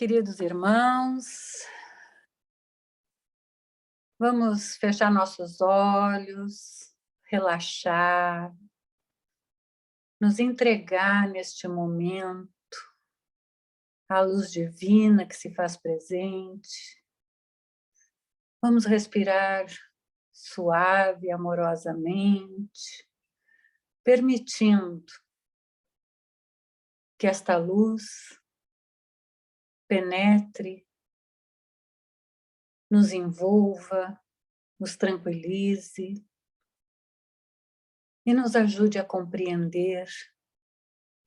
Queridos irmãos, vamos fechar nossos olhos, relaxar, nos entregar neste momento à luz divina que se faz presente. Vamos respirar suave, amorosamente, permitindo que esta luz penetre, nos envolva, nos tranquilize e nos ajude a compreender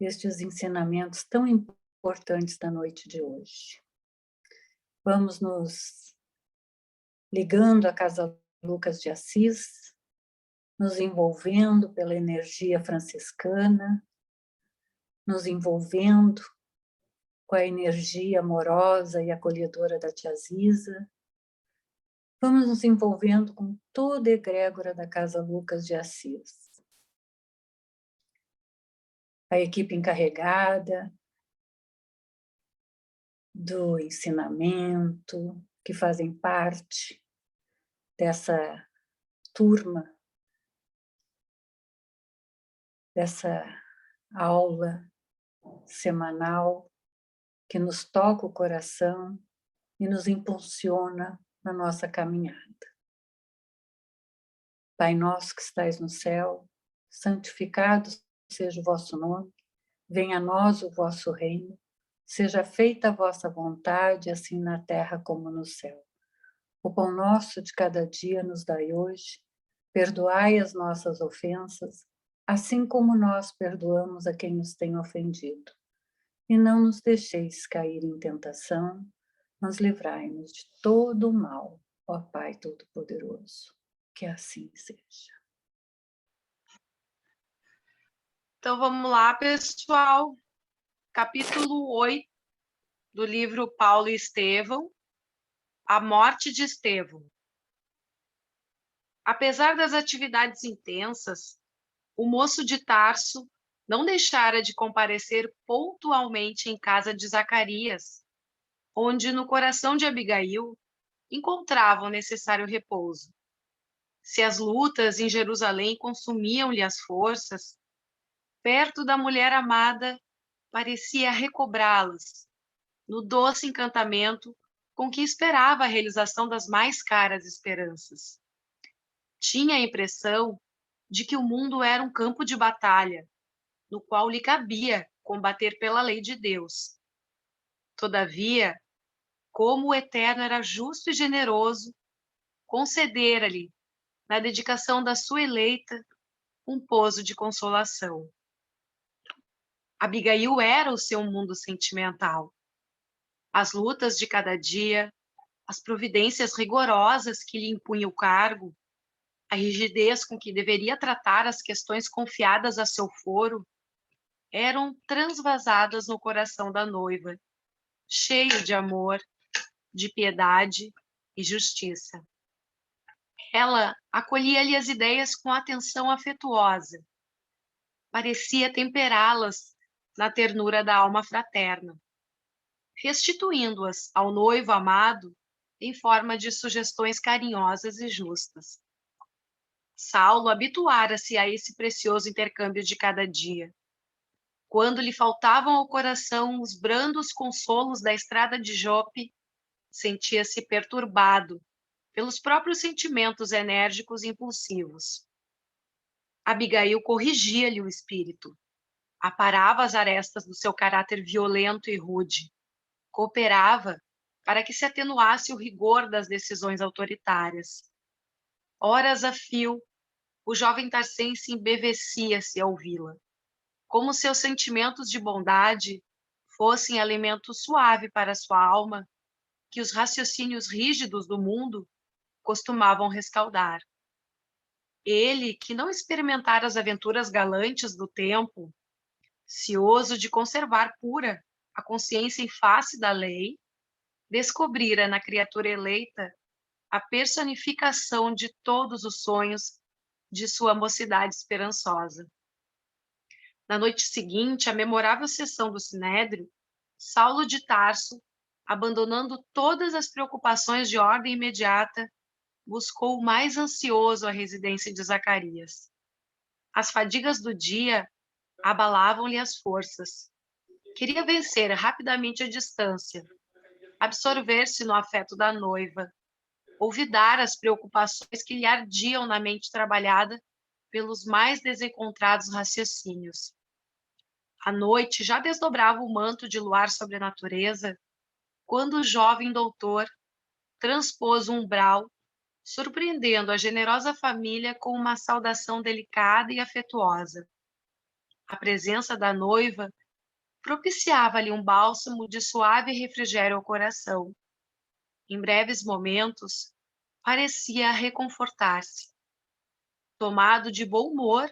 estes ensinamentos tão importantes da noite de hoje. Vamos nos ligando à Casa Lucas de Assis, nos envolvendo pela energia franciscana, nos envolvendo com a energia amorosa e acolhedora da tia Ziza. Vamos nos envolvendo com toda a egrégora da Casa Lucas de Assis. A equipe encarregada do ensinamento, que fazem parte dessa turma, dessa aula semanal que nos toca o coração e nos impulsiona na nossa caminhada. Pai nosso que estais no céu, santificado seja o vosso nome, venha a nós o vosso reino, seja feita a vossa vontade, assim na terra como no céu. O pão nosso de cada dia nos dai hoje, perdoai as nossas ofensas, assim como nós perdoamos a quem nos tem ofendido. E não nos deixeis cair em tentação, mas livrai-nos de todo o mal, ó Pai Todo-Poderoso. Que assim seja. Então vamos lá, pessoal. Capítulo 8 do livro Paulo e Estevão, a morte de Estevão. Apesar das atividades intensas, o moço de Tarso não deixara de comparecer pontualmente em casa de Zacarias, onde no coração de Abigail encontrava o necessário repouso. Se as lutas em Jerusalém consumiam-lhe as forças, perto da mulher amada parecia recobrá-las, no doce encantamento com que esperava a realização das mais caras esperanças. Tinha a impressão de que o mundo era um campo de batalha, no qual lhe cabia combater pela lei de Deus. Todavia, como o Eterno era justo e generoso, concedera-lhe, na dedicação da sua eleita, um pouso de consolação. Abigail era o seu mundo sentimental. As lutas de cada dia, as providências rigorosas que lhe impunha o cargo, a rigidez com que deveria tratar as questões confiadas a seu foro, eram transvasadas no coração da noiva, cheio de amor, de piedade e justiça. Ela acolhia-lhe as ideias com atenção afetuosa, parecia temperá-las na ternura da alma fraterna, restituindo-as ao noivo amado em forma de sugestões carinhosas e justas. Saulo habituara-se a esse precioso intercâmbio de cada dia. Quando lhe faltavam ao coração os brandos consolos da estrada de Jope, sentia-se perturbado pelos próprios sentimentos enérgicos e impulsivos. Abigail corrigia-lhe o espírito, aparava as arestas do seu caráter violento e rude, cooperava para que se atenuasse o rigor das decisões autoritárias. Horas a fio, o jovem tarcense embevecia-se ao ouvi-la, como seus sentimentos de bondade fossem alimento suave para sua alma, que os raciocínios rígidos do mundo costumavam rescaldar. Ele, que não experimentara as aventuras galantes do tempo, cioso de conservar pura a consciência em face da lei, descobrira na criatura eleita a personificação de todos os sonhos de sua mocidade esperançosa. Na noite seguinte, à memorável sessão do Sinédrio, Saulo de Tarso abandonando todas as preocupações de ordem imediata, buscou o mais ansioso a residência de Zacarias. As fadigas do dia abalavam-lhe as forças. Queria vencer rapidamente a distância, absorver-se no afeto da noiva, olvidar as preocupações que lhe ardiam na mente trabalhada pelos mais desencontrados raciocínios. A noite já desdobrava o manto de luar sobre a natureza, quando o jovem doutor transpôs o umbral, surpreendendo a generosa família com uma saudação delicada e afetuosa. A presença da noiva propiciava-lhe um bálsamo de suave refrigério ao coração. Em breves momentos, parecia reconfortar-se. Tomado de bom humor,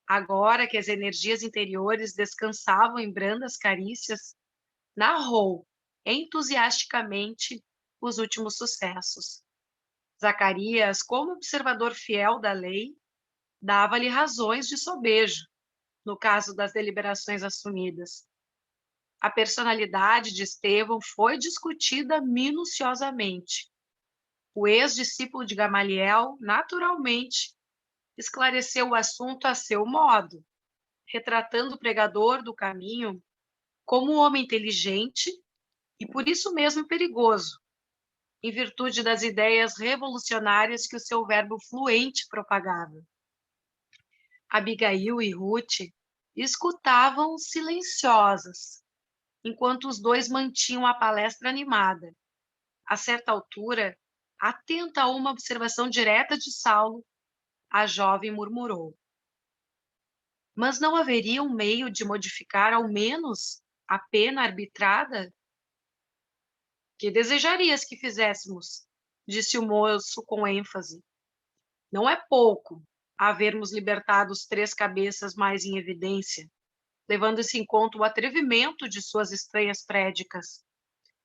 agora que as energias interiores descansavam em brandas carícias, narrou entusiasticamente os últimos sucessos. Zacarias, como observador fiel da lei, dava-lhe razões de sobejo, no caso das deliberações assumidas. A personalidade de Estevão foi discutida minuciosamente. O ex-discípulo de Gamaliel, naturalmente, esclareceu o assunto a seu modo, retratando o pregador do caminho como um homem inteligente e por isso mesmo perigoso, em virtude das ideias revolucionárias que o seu verbo fluente propagava. Abigail e Ruth escutavam silenciosas, enquanto os dois mantinham a palestra animada. A certa altura, atenta a uma observação direta de Saulo, a jovem murmurou: mas não haveria um meio de modificar ao menos a pena arbitrada? Que desejarias que fizéssemos? Disse o moço com ênfase. Não é pouco havermos libertado os 3 cabeças mais em evidência, levando-se em conta o atrevimento de suas estranhas prédicas.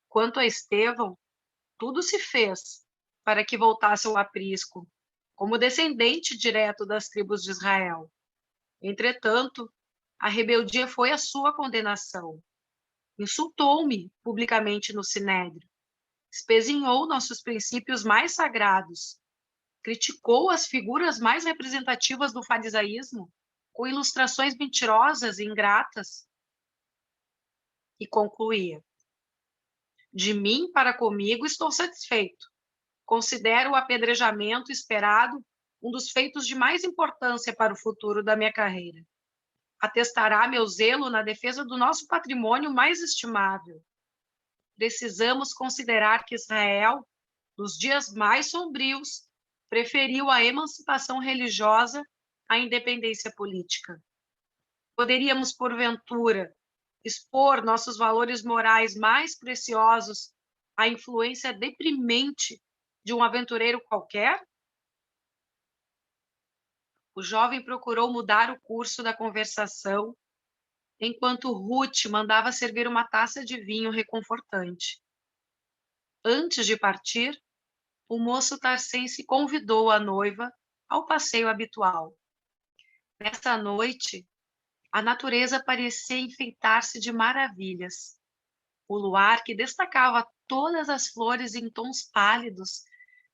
Quanto a Estevão, tudo se fez para que voltasse ao aprisco, como descendente direto das tribos de Israel. Entretanto, a rebeldia foi a sua condenação. Insultou-me publicamente no sinédrio, espezinhou nossos princípios mais sagrados, criticou as figuras mais representativas do farisaísmo, com ilustrações mentirosas e ingratas, e concluía: de mim para comigo estou satisfeito. Considero o apedrejamento esperado um dos feitos de mais importância para o futuro da minha carreira. Atestará meu zelo na defesa do nosso patrimônio mais estimável. Precisamos considerar que Israel, nos dias mais sombrios, preferiu a emancipação religiosa à independência política. Poderíamos, porventura, expor nossos valores morais mais preciosos à influência deprimente de um aventureiro qualquer? O jovem procurou mudar o curso da conversação, enquanto Ruth mandava servir uma taça de vinho reconfortante. Antes de partir, o moço tarcense convidou a noiva ao passeio habitual. Nessa noite, a natureza parecia enfeitar-se de maravilhas. O luar, que destacava todas as flores em tons pálidos,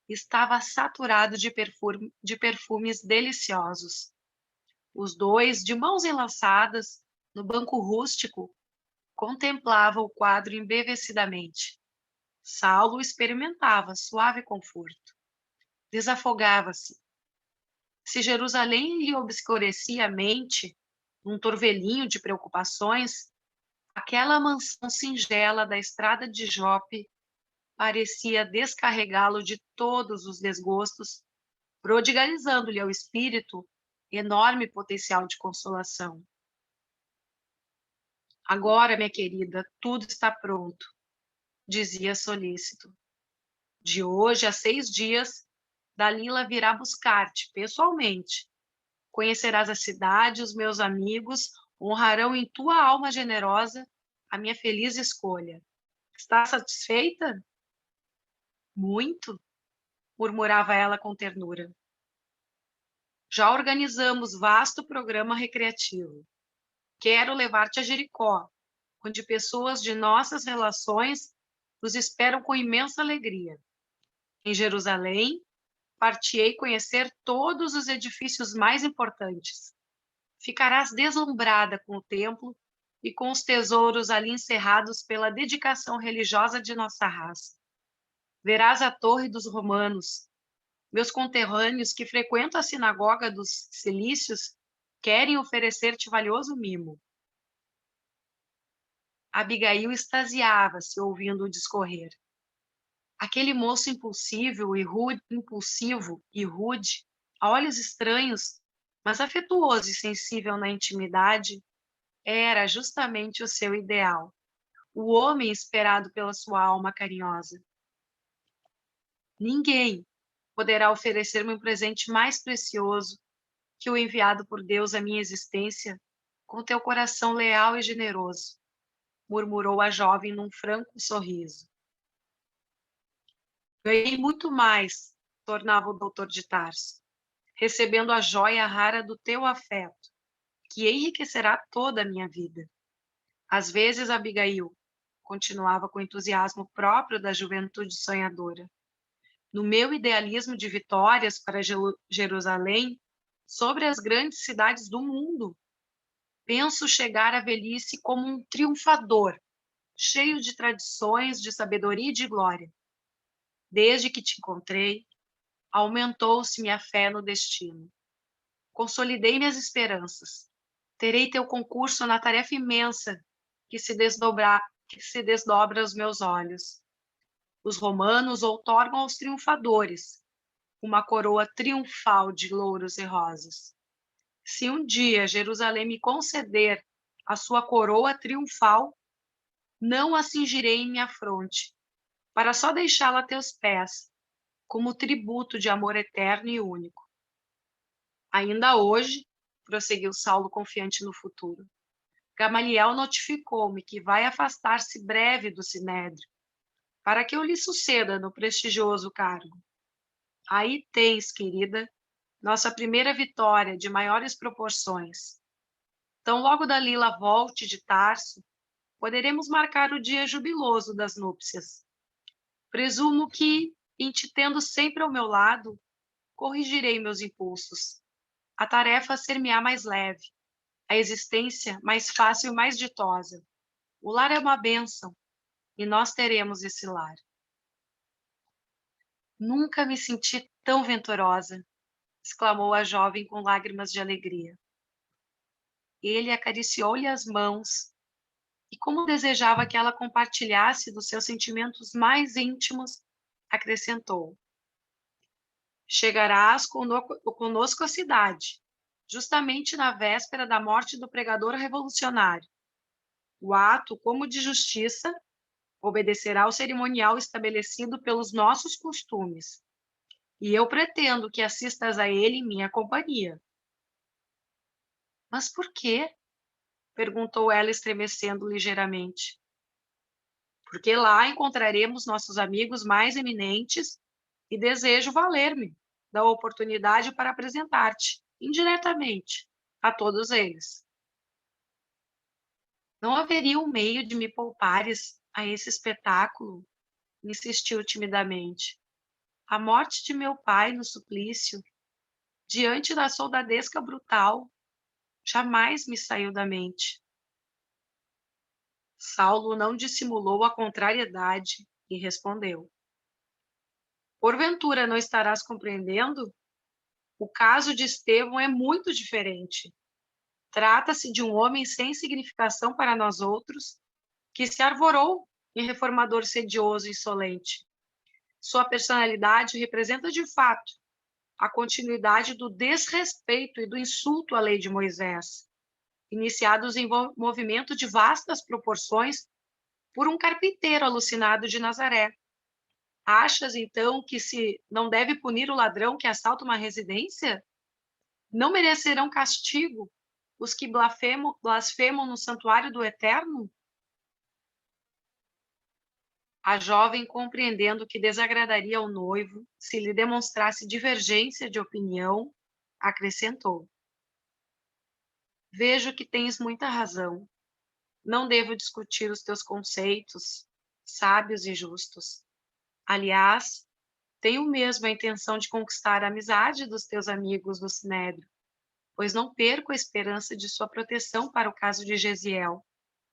estava saturado de perfumes deliciosos. Os dois, de mãos enlaçadas, no banco rústico, contemplavam o quadro embevecidamente. Saulo experimentava suave conforto. Desafogava-se. Se Jerusalém lhe obscurecia a mente, num torvelinho de preocupações, aquela mansão singela da estrada de Jope parecia descarregá-lo de todos os desgostos, prodigalizando-lhe ao espírito enorme potencial de consolação. Agora, minha querida, tudo está pronto, dizia solícito. De hoje a 6 dias, Dalila virá buscar-te pessoalmente. Conhecerás a cidade, os meus amigos honrarão em tua alma generosa a minha feliz escolha. Está satisfeita? Muito, murmurava ela com ternura. Já organizamos vasto programa recreativo. Quero levar-te a Jericó, onde pessoas de nossas relações nos esperam com imensa alegria. Em Jerusalém, partirei conhecer todos os edifícios mais importantes. Ficarás deslumbrada com o templo e com os tesouros ali encerrados pela dedicação religiosa de nossa raça. Verás a Torre dos Romanos. Meus conterrâneos que frequentam a sinagoga dos Cilícios querem oferecer-te valioso mimo. Abigail extasiava-se ouvindo-o discorrer. Aquele moço impulsivo e rude, a olhos estranhos, mas afetuoso e sensível na intimidade, era justamente o seu ideal, o homem esperado pela sua alma carinhosa. Ninguém poderá oferecer-me um presente mais precioso que o enviado por Deus à minha existência com teu coração leal e generoso, murmurou a jovem num franco sorriso. Ganhei muito mais, tornava o doutor de Tarso, recebendo a joia rara do teu afeto, que enriquecerá toda a minha vida. Às vezes, Abigail, continuava com o entusiasmo próprio da juventude sonhadora, no meu idealismo de vitórias para Jerusalém, sobre as grandes cidades do mundo, penso chegar à velhice como um triunfador, cheio de tradições, de sabedoria e de glória. Desde que te encontrei, aumentou-se minha fé no destino. Consolidei minhas esperanças. Terei teu concurso na tarefa imensa que se desdobra aos meus olhos. Os romanos outorgam aos triunfadores uma coroa triunfal de louros e rosas. Se um dia Jerusalém me conceder a sua coroa triunfal, não a cingirei em minha fronte, para só deixá-la a teus pés, como tributo de amor eterno e único. Ainda hoje, prosseguiu Saulo confiante no futuro, Gamaliel notificou-me que vai afastar-se breve do sinédrio, para que eu lhe suceda no prestigioso cargo. Aí tens, querida, nossa primeira vitória de maiores proporções. Tão logo Dalila volte de Tarso, poderemos marcar o dia jubiloso das núpcias. Presumo que, em te tendo sempre ao meu lado, corrigirei meus impulsos. A tarefa ser-me-á mais leve, a existência mais fácil e mais ditosa. O lar é uma bênção, e nós teremos esse lar. Nunca me senti tão venturosa, exclamou a jovem com lágrimas de alegria. Ele acariciou-lhe as mãos e, como desejava que ela compartilhasse dos seus sentimentos mais íntimos, acrescentou: chegarás conosco à cidade, justamente na véspera da morte do pregador revolucionário. O ato, como de justiça, obedecerá ao cerimonial estabelecido pelos nossos costumes, e eu pretendo que assistas a ele em minha companhia. Mas por quê? Perguntou ela, estremecendo ligeiramente. Porque lá encontraremos nossos amigos mais eminentes e desejo valer-me da oportunidade para apresentar-te, indiretamente, a todos eles. Não haveria um meio de me poupares a esse espetáculo? Insistiu timidamente. A morte de meu pai no suplício, diante da soldadesca brutal, jamais me saiu da mente. Saulo não dissimulou a contrariedade e respondeu: porventura não estarás compreendendo? O caso de Estevão é muito diferente. Trata-se de um homem sem significação para nós outros, que se arvorou em reformador sedioso e insolente. Sua personalidade representa de fato a continuidade do desrespeito e do insulto à lei de Moisés, iniciados em movimento de vastas proporções por um carpinteiro alucinado de Nazaré. Achas, então, que se não deve punir o ladrão que assalta uma residência? Não merecerão castigo os que blasfemam no santuário do Eterno? A jovem, compreendendo que desagradaria ao noivo se lhe demonstrasse divergência de opinião, acrescentou: vejo que tens muita razão. Não devo discutir os teus conceitos. sábios e justos. Aliás, tenho mesmo a intenção de conquistar a amizade dos teus amigos do Sinédrio, pois não perco a esperança de sua proteção para o caso de Gesiel,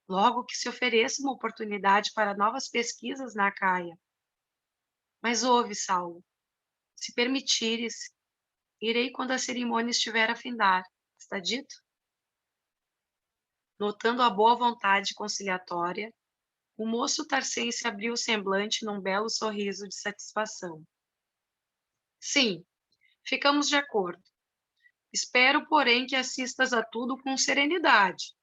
logo que se ofereça uma oportunidade para novas pesquisas na Acaia. Mas ouve, Saulo, se permitires, irei quando a cerimônia estiver a findar. Está dito? Notando a boa vontade conciliatória, o moço tarcense abriu o semblante num belo sorriso de satisfação. Sim, ficamos de acordo. Espero, porém, que assistas a tudo com serenidade,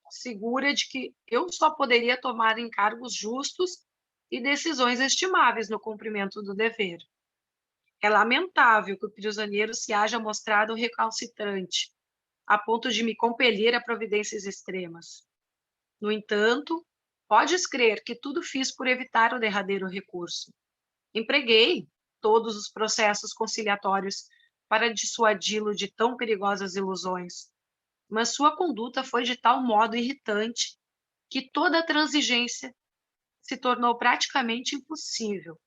segura de que eu só poderia tomar encargos justos e decisões estimáveis no cumprimento do dever. É lamentável que o prisioneiro se haja mostrado recalcitrante, a ponto de me compelir a providências extremas. No entanto, podes crer que tudo fiz por evitar o derradeiro recurso. Empreguei todos os processos conciliatórios para dissuadi-lo de tão perigosas ilusões, mas sua conduta foi de tal modo irritante que toda a transigência se tornou praticamente impossível.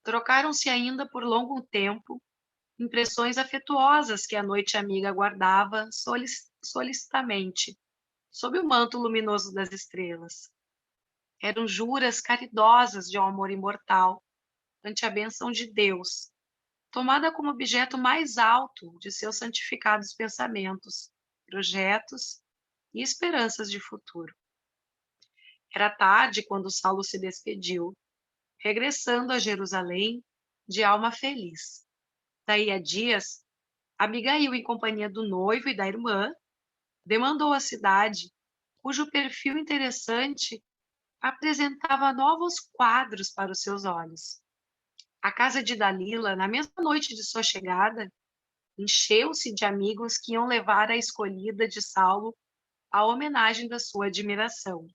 Trocaram-se ainda por longo tempo impressões afetuosas que a noite amiga guardava solicitamente, sob o manto luminoso das estrelas. Eram juras caridosas de um amor imortal, ante a bênção de Deus, tomada como objeto mais alto de seus santificados pensamentos, projetos e esperanças de futuro. Era tarde quando Saulo se despediu, regressando a Jerusalém de alma feliz. Daí a dias, Abigail, em companhia do noivo e da irmã, demandou a cidade, cujo perfil interessante apresentava novos quadros para os seus olhos. A casa de Dalila, na mesma noite de sua chegada, encheu-se de amigos que iam levar a escolhida de Saulo à homenagem da sua admiração.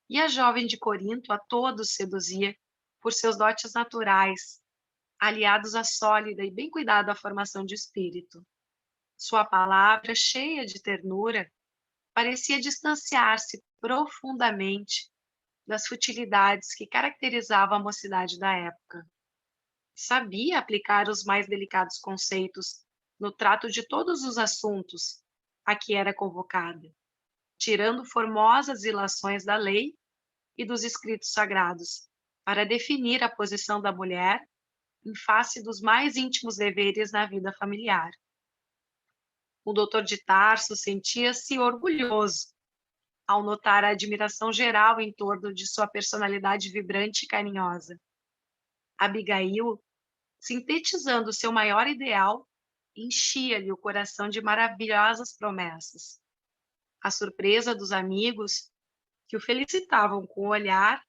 E a jovem de Corinto a todos seduzia por seus dotes naturais, aliados à sólida e bem cuidada formação de espírito. Sua palavra, cheia de ternura, parecia distanciar-se profundamente das futilidades que caracterizavam a mocidade da época. Sabia aplicar os mais delicados conceitos no trato de todos os assuntos a que era convocada, tirando formosas ilações da lei e dos escritos sagrados, para definir a posição da mulher em face dos mais íntimos deveres na vida familiar. O doutor de Tarso sentia-se orgulhoso ao notar a admiração geral em torno de sua personalidade vibrante e carinhosa. Abigail, sintetizando seu maior ideal, enchia-lhe o coração de maravilhosas promessas. A surpresa dos amigos, que o felicitavam com o olhar,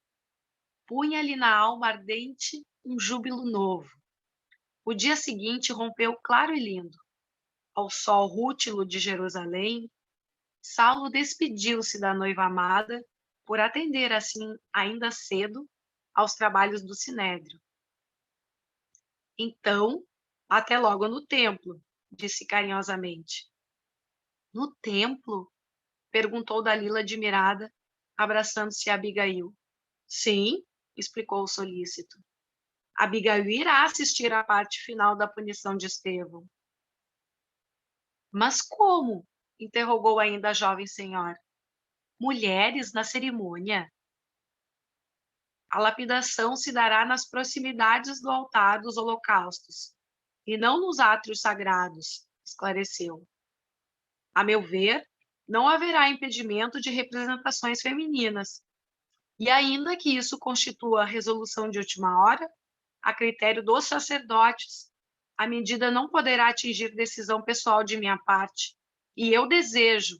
punha-lhe na alma ardente um júbilo novo. O dia seguinte rompeu claro e lindo. Ao sol rútilo de Jerusalém, Saulo despediu-se da noiva amada por atender assim, ainda cedo, aos trabalhos do Sinédrio. Então, até logo no templo, disse carinhosamente. No templo? Perguntou Dalila admirada, abraçando-se a Abigail. Sim, explicou o solícito. Abigail irá assistir à parte final da punição de Estevão. Mas como? Interrogou ainda a jovem senhora. Mulheres na cerimônia? A lapidação se dará nas proximidades do altar dos holocaustos, e não nos átrios sagrados, esclareceu. A meu ver, não haverá impedimento de representações femininas, e ainda que isso constitua resolução de última hora, a critério dos sacerdotes, a medida não poderá atingir decisão pessoal de minha parte, e eu desejo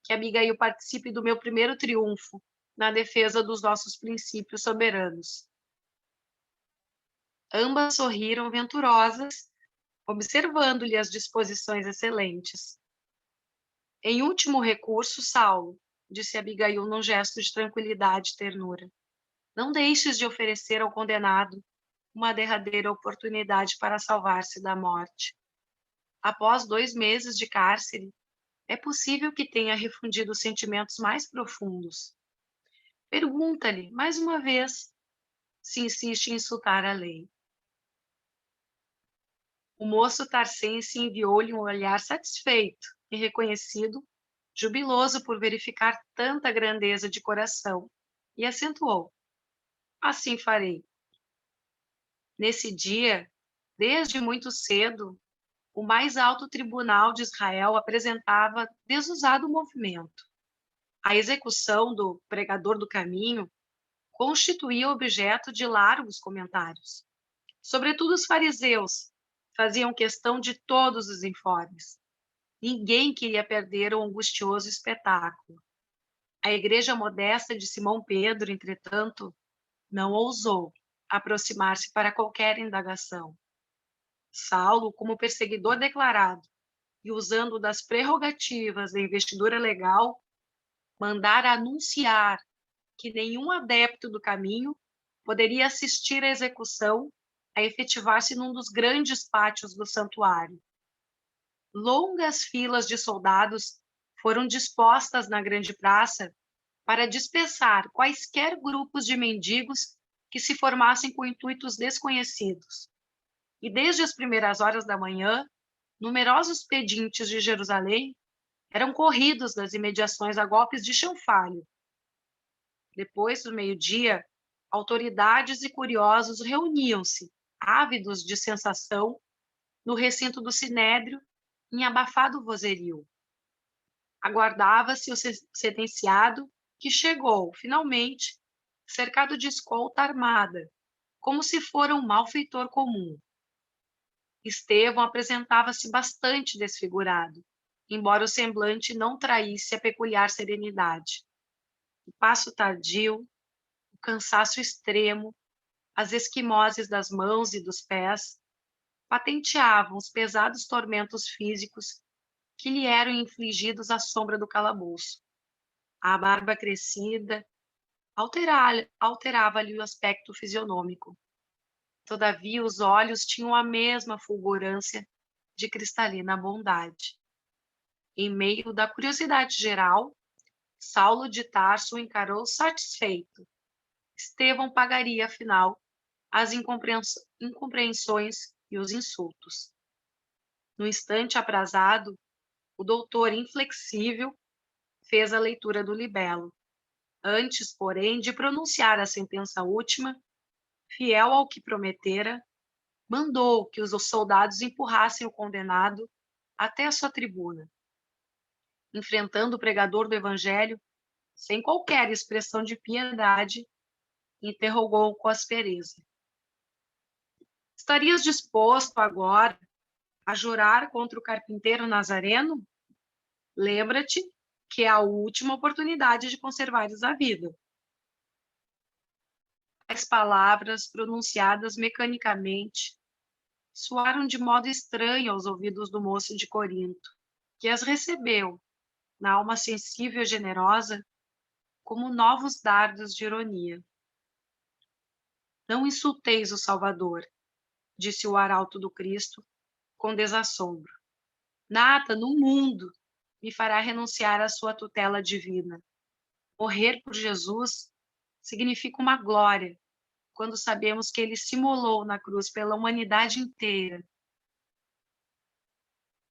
que Abigail participe do meu primeiro triunfo na defesa dos nossos princípios soberanos. Ambas sorriram venturosas, observando-lhe as disposições excelentes. Em último recurso, Saulo, disse Abigail num gesto de tranquilidade e ternura, não deixes de oferecer ao condenado uma derradeira oportunidade para salvar-se da morte. Após 2 meses de cárcere, é possível que tenha refundido sentimentos mais profundos. Pergunta-lhe, mais uma vez, se insiste em insultar a lei. O moço tarcense enviou-lhe um olhar satisfeito e reconhecido, jubiloso por verificar tanta grandeza de coração, e acentuou: assim farei. Nesse dia, desde muito cedo, o mais alto tribunal de Israel apresentava desusado movimento. A execução do pregador do caminho constituía objeto de largos comentários. Sobretudo os fariseus faziam questão de todos os informes. Ninguém queria perder o angustioso espetáculo. A igreja modesta de Simão Pedro, entretanto, não ousou aproximar-se para qualquer indagação. Saulo, como perseguidor declarado e usando das prerrogativas da investidura legal, mandara anunciar que nenhum adepto do caminho poderia assistir à execução a efetivar-se num dos grandes pátios do santuário. Longas filas de soldados foram dispostas na grande praça para dispersar quaisquer grupos de mendigos que se formassem com intuitos desconhecidos. E desde as primeiras horas da manhã, numerosos pedintes de Jerusalém eram corridos das imediações a golpes de chanfalho. Depois do meio-dia, autoridades e curiosos reuniam-se, ávidos de sensação, no recinto do Sinédrio, em abafado vozerio. Aguardava-se o sentenciado, que chegou, finalmente, cercado de escolta armada, como se fora um malfeitor comum. Estevão apresentava-se bastante desfigurado, embora o semblante não traísse a peculiar serenidade. O passo tardio, o cansaço extremo, as esquimoses das mãos e dos pés patenteavam os pesados tormentos físicos que lhe eram infligidos à sombra do calabouço. A barba crescida alterava-lhe o aspecto fisionômico. Todavia, os olhos tinham a mesma fulgurância de cristalina bondade. Em meio da curiosidade geral, Saulo de Tarso o encarou satisfeito. Estevão pagaria, afinal, as incompreensões e os insultos. No instante aprazado, o doutor inflexível fez a leitura do libelo. Antes, porém, de pronunciar a sentença última, fiel ao que prometera, mandou que os soldados empurrassem o condenado até a sua tribuna. Enfrentando o pregador do evangelho, sem qualquer expressão de piedade, interrogou-o com aspereza: estarias disposto agora a jurar contra o carpinteiro Nazareno? Lembra-te que é a última oportunidade de conservares a vida. As palavras, pronunciadas mecanicamente, soaram de modo estranho aos ouvidos do moço de Corinto, que as recebeu, na alma sensível e generosa, como novos dardos de ironia. Não insulteis o Salvador, disse o arauto do Cristo, com desassombro. Nada no mundo me fará renunciar à sua tutela divina. Morrer por Jesus significa uma glória, quando sabemos que ele se imolou na cruz pela humanidade inteira.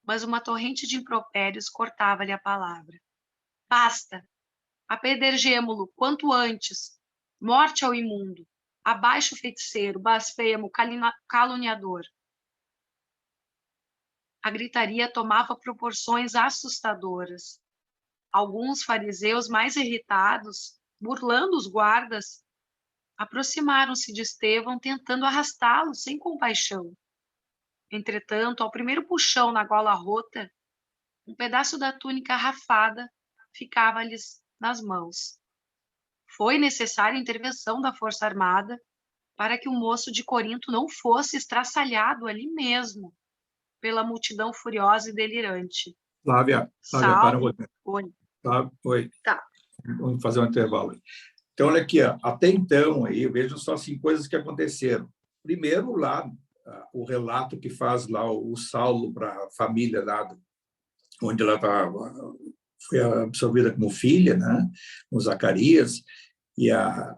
Mas uma torrente de impropérios cortava-lhe a palavra. Basta! Apedrejemo-lo quanto antes! Morte ao imundo! Abaixo o feiticeiro, blasfemo, caluniador! A gritaria tomava proporções assustadoras. Alguns fariseus mais irritados, burlando os guardas, aproximaram-se de Estevão, tentando arrastá-lo sem compaixão. Entretanto, ao primeiro puxão na gola rota, um pedaço da túnica rafada ficava-lhes nas mãos. Foi necessária a intervenção da força armada para que o moço de Corinto não fosse estraçalhado ali mesmo pela multidão furiosa e delirante. Flávia, para um pouquinho. Oi. Oi. Tá. Vamos fazer um intervalo. Então, olha aqui, ó. Até então, aí, eu vejo só assim, coisas que aconteceram. Primeiro, lá, o relato que faz lá o Saulo para a família lá, onde ela foi absorvida como filha, né? Com Zacarias. a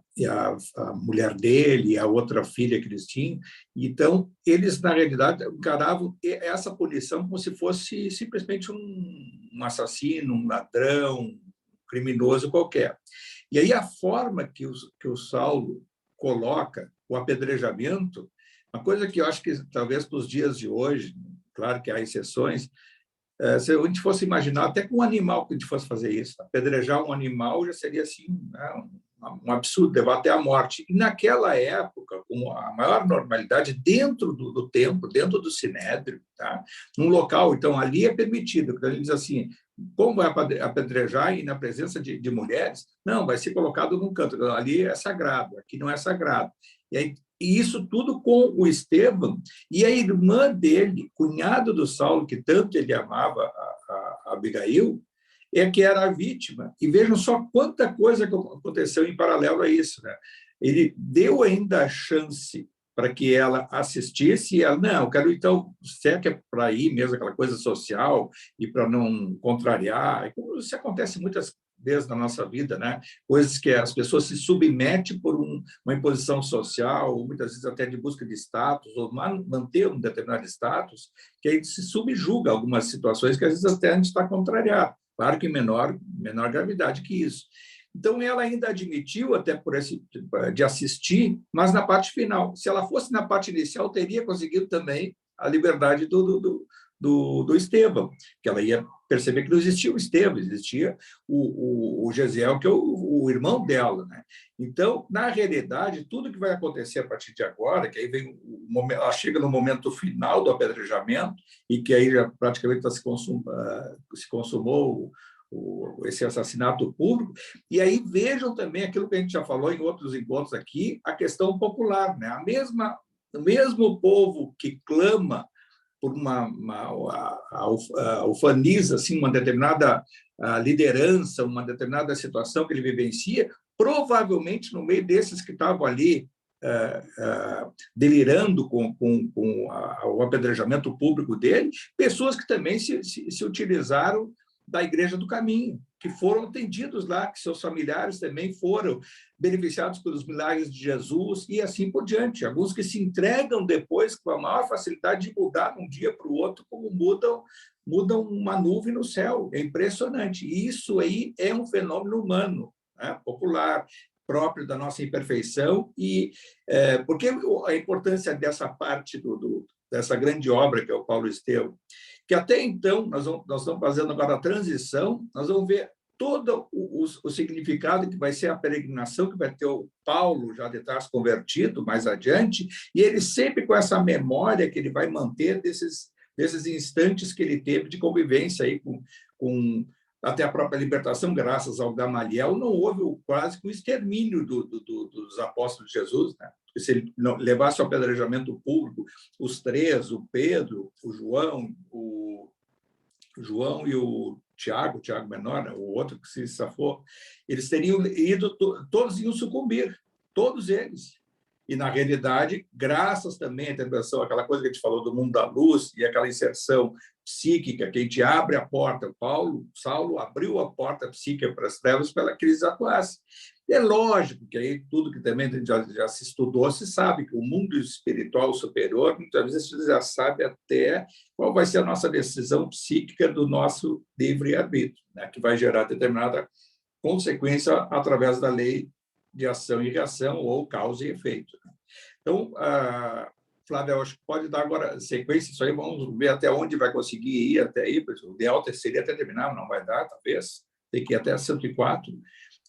mulher dele, e a outra filha que eles tinham. Então, eles, na realidade, encaravam essa punição como se fosse simplesmente um assassino, um ladrão, um criminoso qualquer. E aí a forma que o Saulo coloca o apedrejamento, uma coisa que eu acho que talvez para os dias de hoje, claro que há exceções, se a gente fosse imaginar, até com um animal que a gente fosse fazer isso, apedrejar um animal já seria assim, né, um absurdo, levar até a morte. E naquela época, com a maior normalidade, dentro do templo, dentro do sinédrio, tá? Num local, então, ali é permitido. Então, ele diz assim, como vai apedrejar e na presença de mulheres? Não, vai ser colocado num canto. Ali é sagrado, aqui não é sagrado. E isso tudo com o Estevão e a irmã dele, cunhado do Saulo, que tanto ele amava, a Abigail, é que era a vítima. E vejam só quanta coisa aconteceu em paralelo a isso, né? Ele deu ainda a chance para que ela assistisse, e ela, não, eu quero, então, se é que é para ir mesmo, aquela coisa social, e para não contrariar, isso acontece muitas vezes na nossa vida, né? Coisas que as pessoas se submetem por uma imposição social, ou muitas vezes até de busca de status, ou manter um determinado status, que aí se subjuga algumas situações que às vezes até a gente está contrariado. Claro que menor gravidade que isso. Então, ela ainda admitiu, até por de assistir, mas na parte final. Se ela fosse na parte inicial, teria conseguido também a liberdade do Estevão, que ela ia perceber que não existia o Estevão, existia o Gesiel, que é o irmão dela, né? Então, na realidade, tudo que vai acontecer a partir de agora, que aí vem ela chega no momento final do apedrejamento, e que aí já praticamente se consumou esse assassinato público, e aí vejam também aquilo que a gente já falou em outros encontros aqui, a questão popular, né? O mesmo povo que clama por ufaniza assim, uma determinada liderança, uma determinada situação que ele vivencia, provavelmente no meio desses que estavam ali delirando com o apedrejamento público dele, pessoas que também se utilizaram da Igreja do Caminho, que foram atendidos lá, que seus familiares também foram beneficiados pelos milagres de Jesus e assim por diante. Alguns que se entregam depois com a maior facilidade de mudar de um dia para o outro, como mudam uma nuvem no céu. É impressionante. E isso aí é um fenômeno humano, né, popular, próprio da nossa imperfeição. E porque a importância dessa parte dessa grande obra que é o Paulo Estevão, que até então, nós estamos fazendo agora a transição, nós vamos ver todo o significado que vai ser a peregrinação, que vai ter o Paulo já de trás convertido mais adiante, e ele sempre com essa memória que ele vai manter desses instantes que ele teve de convivência aí com até a própria libertação, graças ao Gamaliel, não houve quase que o extermínio dos apóstolos de Jesus, né? Se ele não levasse ao apedrejamento público, os três, o Pedro, o João e o Tiago menor, né? O outro que se safou, eles teriam ido, todos iam sucumbir, todos eles. E, na realidade, graças também à intervenção, aquela coisa que a gente falou do mundo da luz e aquela inserção psíquica, que a gente abre a porta, Saulo abriu a porta psíquica para as trevas para que eles atuassem. É lógico que aí tudo que também já se estudou, se sabe que o mundo espiritual superior, muitas vezes você já sabe até qual vai ser a nossa decisão psíquica do nosso livre-arbítrio, né, que vai gerar determinada consequência através da lei de ação e reação, ou causa e efeito. Então, Flávia, acho que pode dar agora sequência, isso aí, vamos ver até onde vai conseguir ir até aí, o ideal seria até terminar, mas não vai dar, talvez, tem que ir até 104,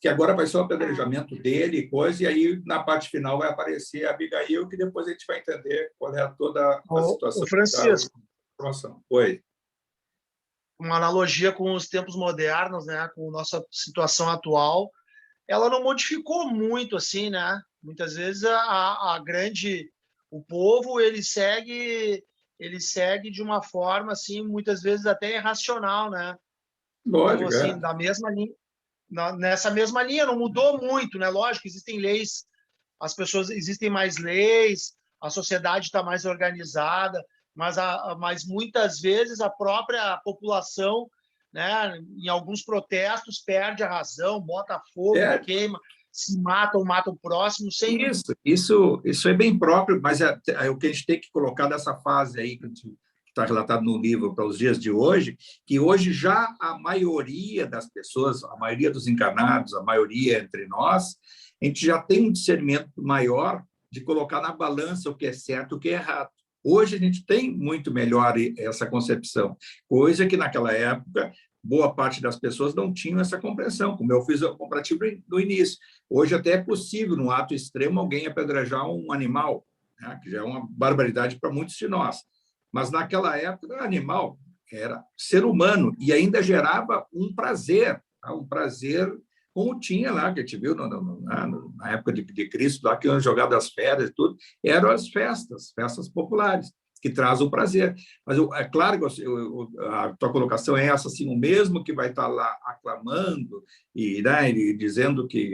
que agora vai ser o apedrejamento dele e coisa, e aí, na parte final, vai aparecer a Abigail, que depois a gente vai entender qual é toda a situação. O Francisco. Oi. Uma analogia com os tempos modernos, né, com a nossa situação atual, ela não modificou muito, assim, né? Muitas vezes o povo, ele segue de uma forma, assim, muitas vezes até irracional, né? Lógico, então, assim, nessa mesma linha, não mudou muito, né? Lógico, existem leis, existem mais leis, a sociedade está mais organizada, mas muitas vezes a própria população, né, em alguns protestos, perde a razão, bota fogo, queima, se mata ou mata o próximo sem... Isso é bem próprio, mas é o que a gente tem que colocar dessa fase aí que está relatado no livro para os dias de hoje, que hoje já a maioria das pessoas, a maioria dos encarnados, a maioria entre nós, a gente já tem um discernimento maior de colocar na balança o que é certo e o que é errado. Hoje a gente tem muito melhor essa concepção, coisa que naquela época boa parte das pessoas não tinham essa compreensão, como eu fiz o comparativo no início. Hoje até é possível, num ato extremo, alguém apedrejar um animal, né, que já é uma barbaridade para muitos de nós. Mas naquela época, não era animal, era ser humano, e ainda gerava um prazer, tá? Um prazer como tinha lá, que a gente viu na época de Cristo, lá que iam jogar das férias e tudo, eram as festas populares, que trazem o prazer. Mas é claro que a tua colocação é essa, assim, o mesmo que vai estar lá aclamando e, né, e dizendo que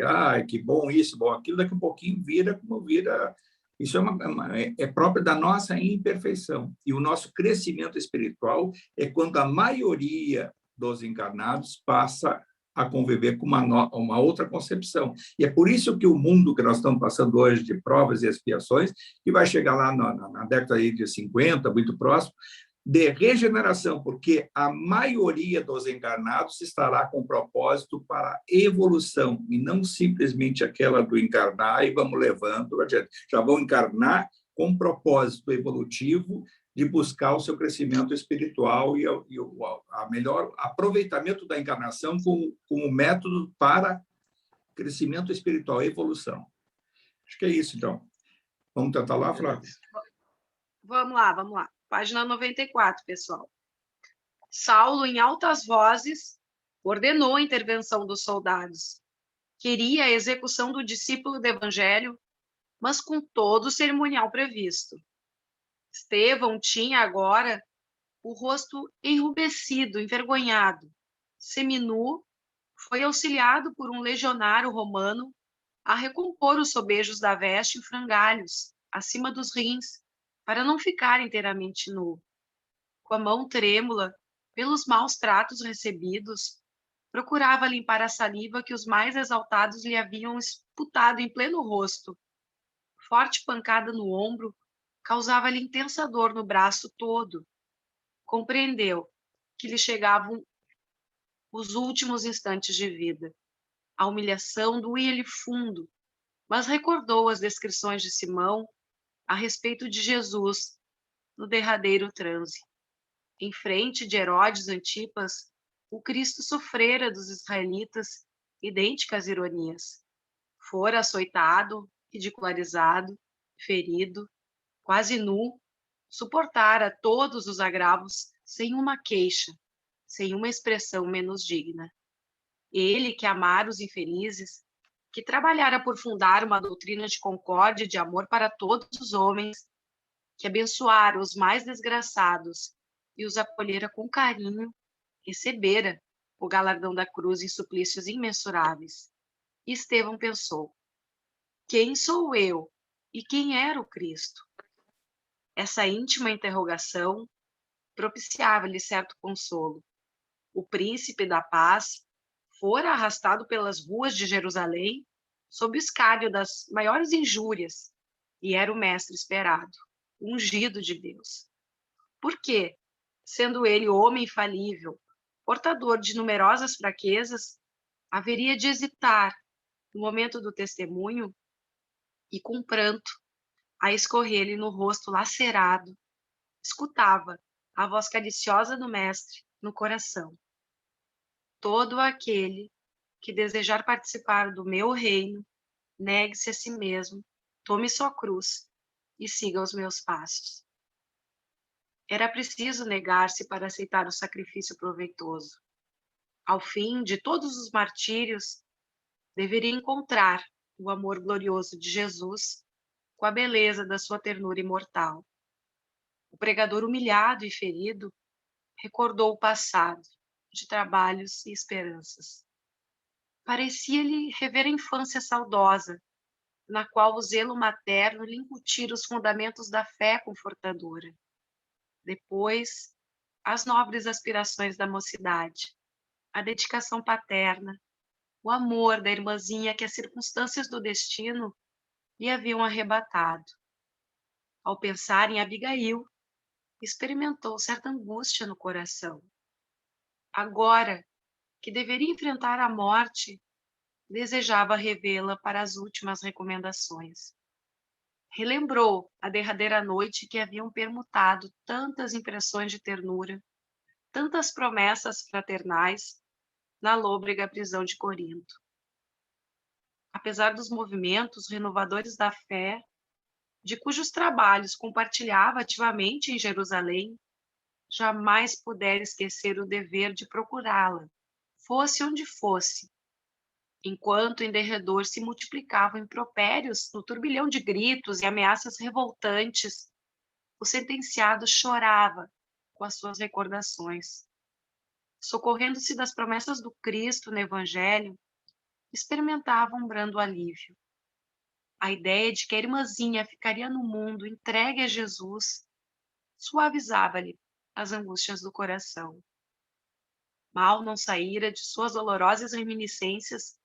que bom isso, bom aquilo, daqui a um pouquinho vira como vira. Isso é próprio da nossa imperfeição. E o nosso crescimento espiritual é quando a maioria dos encarnados passa a conviver com uma outra concepção. E é por isso que o mundo que nós estamos passando hoje de provas e expiações, que vai chegar lá na década aí de 50, muito próximo, de regeneração, porque a maioria dos encarnados estará com propósito para evolução, e não simplesmente aquela do encarnar e vamos levando adiante. Já vão encarnar com propósito evolutivo de buscar o seu crescimento espiritual e a melhor aproveitamento da encarnação como método para crescimento espiritual, evolução. Acho que é isso, então. Vamos tentar lá, Flávia? Vamos lá. Página 94, pessoal. Saulo, em altas vozes, ordenou a intervenção dos soldados. Queria a execução do discípulo do evangelho, mas com todo o cerimonial previsto. Estevão tinha agora o rosto enrubescido, envergonhado. Seminu foi auxiliado por um legionário romano a recompor os sobejos da veste em frangalhos, acima dos rins, para não ficar inteiramente nu. Com a mão trêmula, pelos maus tratos recebidos, procurava limpar a saliva que os mais exaltados lhe haviam esputado em pleno rosto. Forte pancada no ombro causava-lhe intensa dor no braço todo. Compreendeu que lhe chegavam os últimos instantes de vida. A humilhação doía-lhe fundo, mas recordou as descrições de Simão a respeito de Jesus no derradeiro transe. Em frente de Herodes Antipas, o Cristo sofrera dos israelitas idênticas ironias. Fora açoitado, ridicularizado, ferido, quase nu, suportara todos os agravos sem uma queixa, sem uma expressão menos digna. Ele que amara os infelizes, que trabalhara por fundar uma doutrina de concórdia e de amor para todos os homens, que abençoara os mais desgraçados e os acolhera com carinho, recebera o galardão da cruz em suplícios imensuráveis. E Estevão pensou: quem sou eu e quem era o Cristo? Essa íntima interrogação propiciava-lhe certo consolo. O príncipe da paz fora arrastado pelas ruas de Jerusalém sob o escárnio das maiores injúrias e era o mestre esperado, ungido de Deus. Por quê? Sendo ele homem infalível, portador de numerosas fraquezas, haveria de hesitar no momento do testemunho e, com pranto, a escorrer-lhe no rosto lacerado, escutava a voz cariciosa do mestre no coração. Todo aquele que desejar participar do meu reino, negue-se a si mesmo, tome sua cruz e siga os meus passos. Era preciso negar-se para aceitar o sacrifício proveitoso. Ao fim de todos os martírios, deveria encontrar o amor glorioso de Jesus com a beleza da sua ternura imortal. O pregador humilhado e ferido recordou o passado de trabalhos e esperanças. Parecia-lhe rever a infância saudosa, na qual o zelo materno lhe incutira os fundamentos da fé confortadora. Depois, as nobres aspirações da mocidade, a dedicação paterna, o amor da irmãzinha que as circunstâncias do destino lhe haviam arrebatado. Ao pensar em Abigail, experimentou certa angústia no coração. Agora que deveria enfrentar a morte, desejava revê-la para as últimas recomendações. Relembrou a derradeira noite que haviam permutado tantas impressões de ternura, tantas promessas fraternais na lôbrega prisão de Corinto. Apesar dos movimentos renovadores da fé, de cujos trabalhos compartilhava ativamente em Jerusalém, jamais pudera esquecer o dever de procurá-la, fosse onde fosse. Enquanto em derredor se multiplicavam impropérios no turbilhão de gritos e ameaças revoltantes, o sentenciado chorava com as suas recordações. Socorrendo-se das promessas do Cristo no Evangelho, experimentava um brando alívio. A ideia de que a irmãzinha ficaria no mundo entregue a Jesus suavizava-lhe as angústias do coração. Mal não saíra de suas dolorosas reminiscências,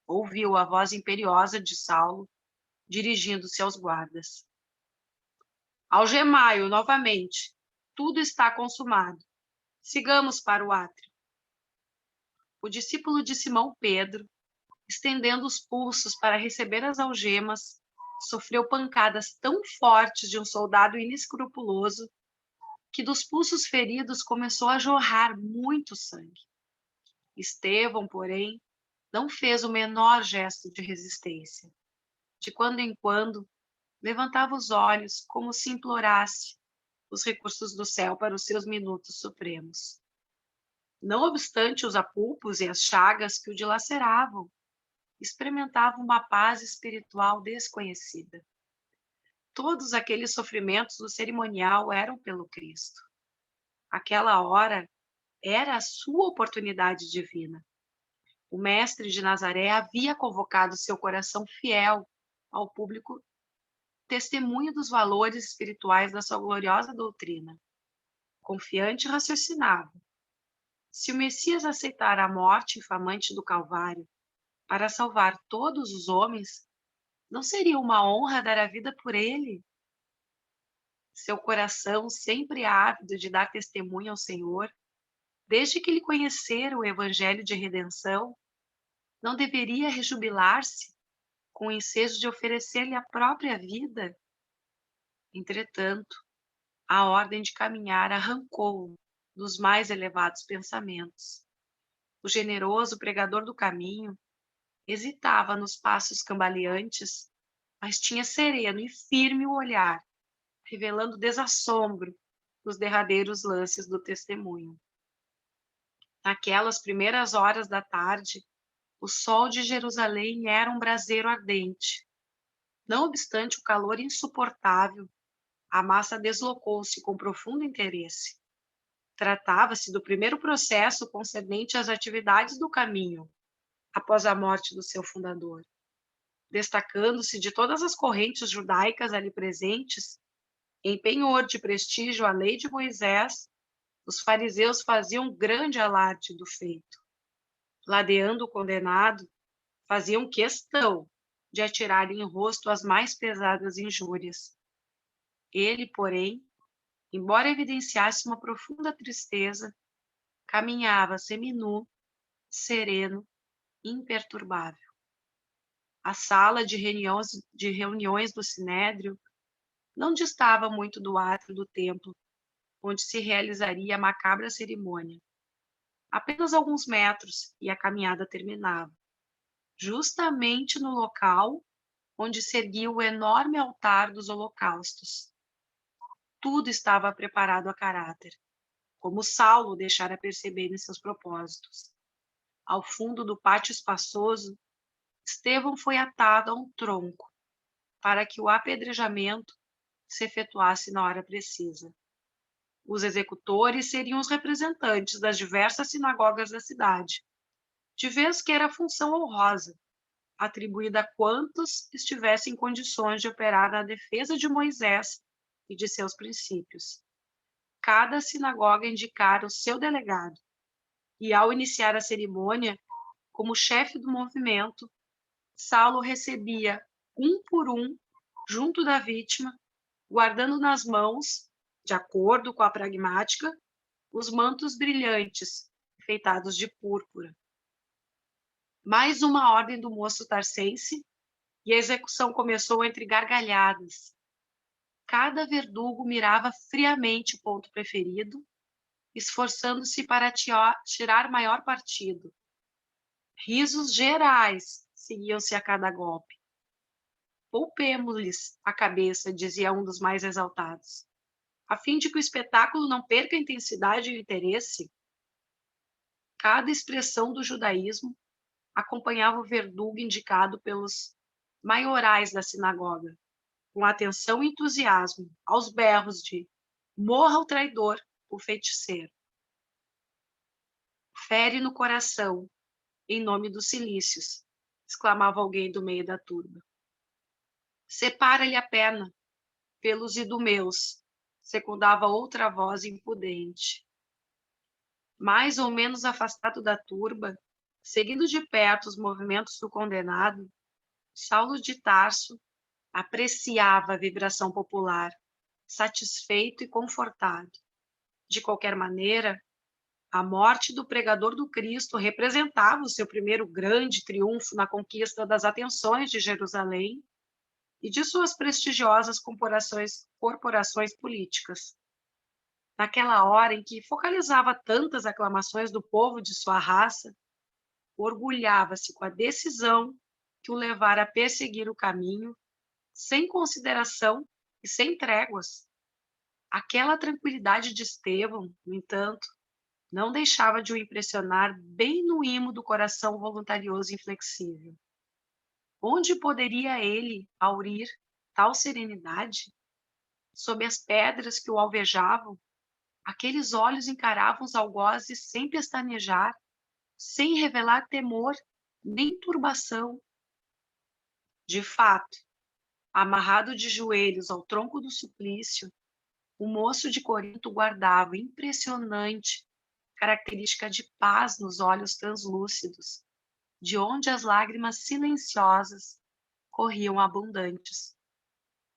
ouviu a voz imperiosa de Saulo, dirigindo-se aos guardas. Algemai-o novamente. Tudo está consumado. Sigamos para o átrio. O discípulo de Simão Pedro, estendendo os pulsos para receber as algemas, sofreu pancadas tão fortes de um soldado inescrupuloso que dos pulsos feridos começou a jorrar muito sangue. Estevão, porém, não fez o menor gesto de resistência. De quando em quando, levantava os olhos como se implorasse os recursos do céu para os seus minutos supremos. Não obstante os apulpos e as chagas que o dilaceravam, experimentava uma paz espiritual desconhecida. Todos aqueles sofrimentos do cerimonial eram pelo Cristo. Aquela hora era a sua oportunidade divina. O mestre de Nazaré havia convocado seu coração fiel ao público testemunho dos valores espirituais da sua gloriosa doutrina. Confiante, raciocinava. Se o Messias aceitar a morte infamante do Calvário para salvar todos os homens, não seria uma honra dar a vida por ele? Seu coração, sempre ávido de dar testemunho ao Senhor, desde que ele conhecera o evangelho de redenção, não deveria rejubilar-se com o ensejo de oferecer-lhe a própria vida? Entretanto, a ordem de caminhar arrancou-o dos mais elevados pensamentos. O generoso pregador do caminho hesitava nos passos cambaleantes, mas tinha sereno e firme o olhar, revelando desassombro nos derradeiros lances do testemunho. Naquelas primeiras horas da tarde, o sol de Jerusalém era um braseiro ardente. Não obstante o calor insuportável, a massa deslocou-se com profundo interesse. Tratava-se do primeiro processo concernente às atividades do caminho, após a morte do seu fundador. Destacando-se de todas as correntes judaicas ali presentes, em penhor de prestígio à lei de Moisés, os fariseus faziam grande alarde do feito. Ladeando o condenado, faziam questão de atirar em rosto as mais pesadas injúrias. Ele, porém, embora evidenciasse uma profunda tristeza, caminhava seminu, sereno, imperturbável. A sala de reuniões do Sinédrio não distava muito do átrio do templo, onde se realizaria a macabra cerimônia. Apenas alguns metros e a caminhada terminava, justamente no local onde se erguia o enorme altar dos holocaustos. Tudo estava preparado a caráter, como Saulo deixara perceber em seus propósitos. Ao fundo do pátio espaçoso, Estevão foi atado a um tronco, para que o apedrejamento se efetuasse na hora precisa. Os executores seriam os representantes das diversas sinagogas da cidade, de vez que era função honrosa, atribuída a quantos estivessem em condições de operar na defesa de Moisés e de seus princípios. Cada sinagoga indicara o seu delegado, e ao iniciar a cerimônia, Como chefe do movimento, Saulo recebia um por um, junto da vítima, guardando nas mãos, de acordo com a pragmática, os mantos brilhantes, enfeitados de púrpura. Mais uma ordem do moço tarcense, e a execução começou entre gargalhadas. Cada verdugo mirava friamente o ponto preferido, esforçando-se para tirar maior partido. Risos gerais seguiam-se a cada golpe. Poupemos-lhes a cabeça, dizia um dos mais exaltados, a fim de que o espetáculo não perca a intensidade e o interesse. Cada expressão do judaísmo acompanhava o verdugo indicado pelos maiorais da sinagoga, com atenção e entusiasmo, aos berros de morra o traidor, o feiticeiro. Fere no coração, em nome dos cilícios, exclamava alguém do meio da turba. Separa-lhe a perna, pelos idumeus, secundava outra voz impudente. Mais ou menos afastado da turba, seguindo de perto os movimentos do condenado, Saulo de Tarso apreciava a vibração popular, satisfeito e confortado. De qualquer maneira, a morte do pregador do Cristo representava o seu primeiro grande triunfo na conquista das atenções de Jerusalém e de suas prestigiosas corporações políticas. Naquela hora em que focalizava tantas aclamações do povo de sua raça, orgulhava-se com a decisão que o levara a perseguir o caminho, sem consideração e sem tréguas. Aquela tranquilidade de Estevão, no entanto, não deixava de o impressionar bem no imo do coração voluntarioso e inflexível. Onde poderia ele aurir tal serenidade? Sob as pedras que o alvejavam, aqueles olhos encaravam os algozes sem pestanejar, sem revelar temor nem turbação. De fato, amarrado de joelhos ao tronco do suplício, o moço de Corinto guardava impressionante característica de paz nos olhos translúcidos, de onde as lágrimas silenciosas corriam abundantes.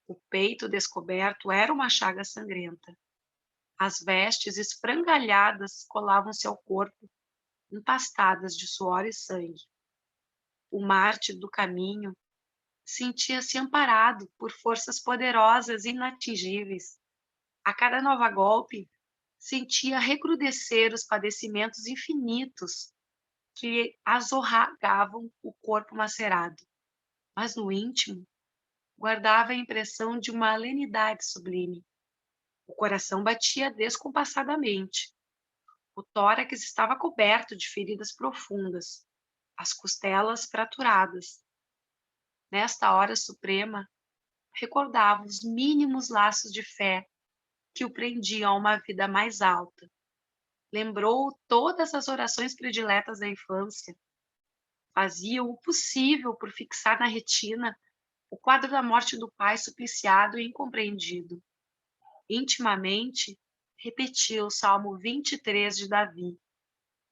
O peito descoberto era uma chaga sangrenta. As vestes esfrangalhadas colavam-se ao corpo, empastadas de suor e sangue. O mártir do caminho sentia-se amparado por forças poderosas e inatingíveis. A cada novo golpe, sentia recrudescer os padecimentos infinitos que azorragavam o corpo macerado, mas no íntimo guardava a impressão de uma lenidade sublime. O coração batia descompassadamente. O tórax estava coberto de feridas profundas, as costelas fraturadas. Nesta hora suprema, recordava os mínimos laços de fé que o prendiam a uma vida mais alta. Lembrou todas as orações prediletas da infância. Fazia o possível por fixar na retina o quadro da morte do pai supliciado e incompreendido. Intimamente, repetia o Salmo 23 de Davi,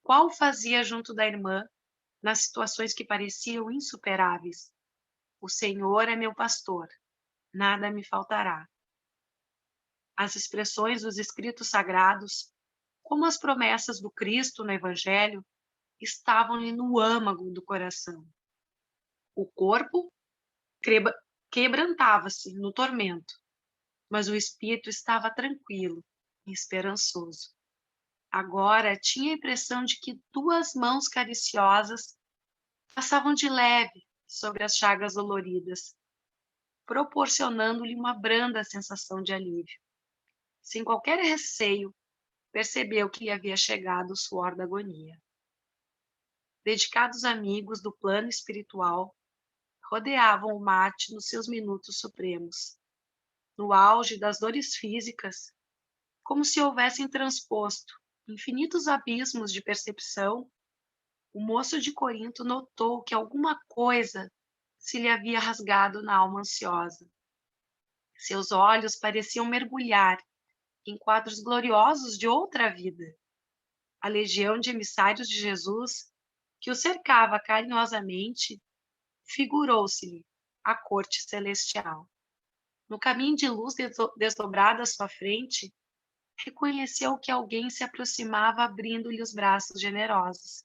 qual fazia junto da irmã nas situações que pareciam insuperáveis. O Senhor é meu pastor, nada me faltará. As expressões dos escritos sagrados, como as promessas do Cristo no Evangelho, estavam-lhe no âmago do coração. O corpo quebrantava-se no tormento, mas o espírito estava tranquilo e esperançoso. Agora tinha a impressão de que duas mãos cariciosas passavam de leve sobre as chagas doloridas, proporcionando-lhe uma branda sensação de alívio. Sem qualquer receio, percebeu que lhe havia chegado o suor da agonia. Dedicados amigos do plano espiritual rodeavam o mate nos seus minutos supremos. No auge das dores físicas, como se houvessem transposto infinitos abismos de percepção, o moço de Corinto notou que alguma coisa se lhe havia rasgado na alma ansiosa. Seus olhos pareciam mergulhar em quadros gloriosos de outra vida. A legião de emissários de Jesus que o cercava carinhosamente, figurou-se-lhe a corte celestial. No caminho de luz desdobrado à sua frente, reconheceu que alguém se aproximava abrindo-lhe os braços generosos.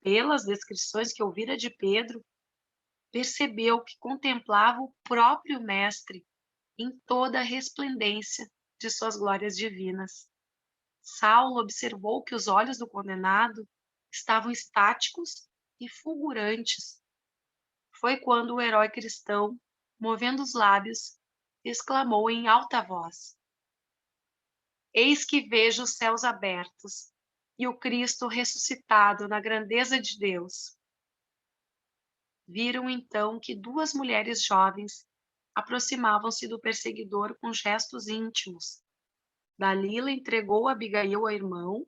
Pelas descrições que ouvira de Pedro, percebeu que contemplava o próprio Mestre em toda a resplendência de suas glórias divinas. Saulo observou que os olhos do condenado estavam estáticos e fulgurantes. Foi quando o herói cristão, movendo os lábios, exclamou em alta voz: Eis que vejo os céus abertos e o Cristo ressuscitado na grandeza de Deus. Viram então que duas mulheres jovens aproximavam-se do perseguidor com gestos íntimos. Dalila entregou Abigail ao irmão,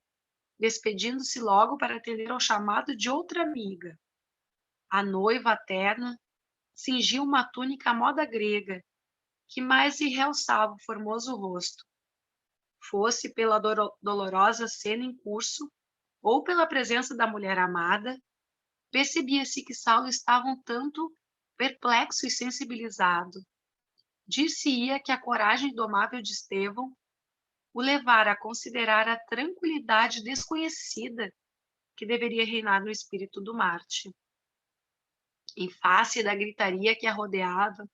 despedindo-se logo para atender ao chamado de outra amiga. A noiva terna cingiu uma túnica à moda grega, que mais lhe realçava o formoso rosto. Fosse pela dolorosa cena em curso, ou pela presença da mulher amada, percebia-se que Saulo estava um tanto perplexo e sensibilizado. Dir-se-ia que a coragem indomável de Estevão o levara a considerar a tranquilidade desconhecida que deveria reinar no espírito do Marte. Em face da gritaria que a rodeava,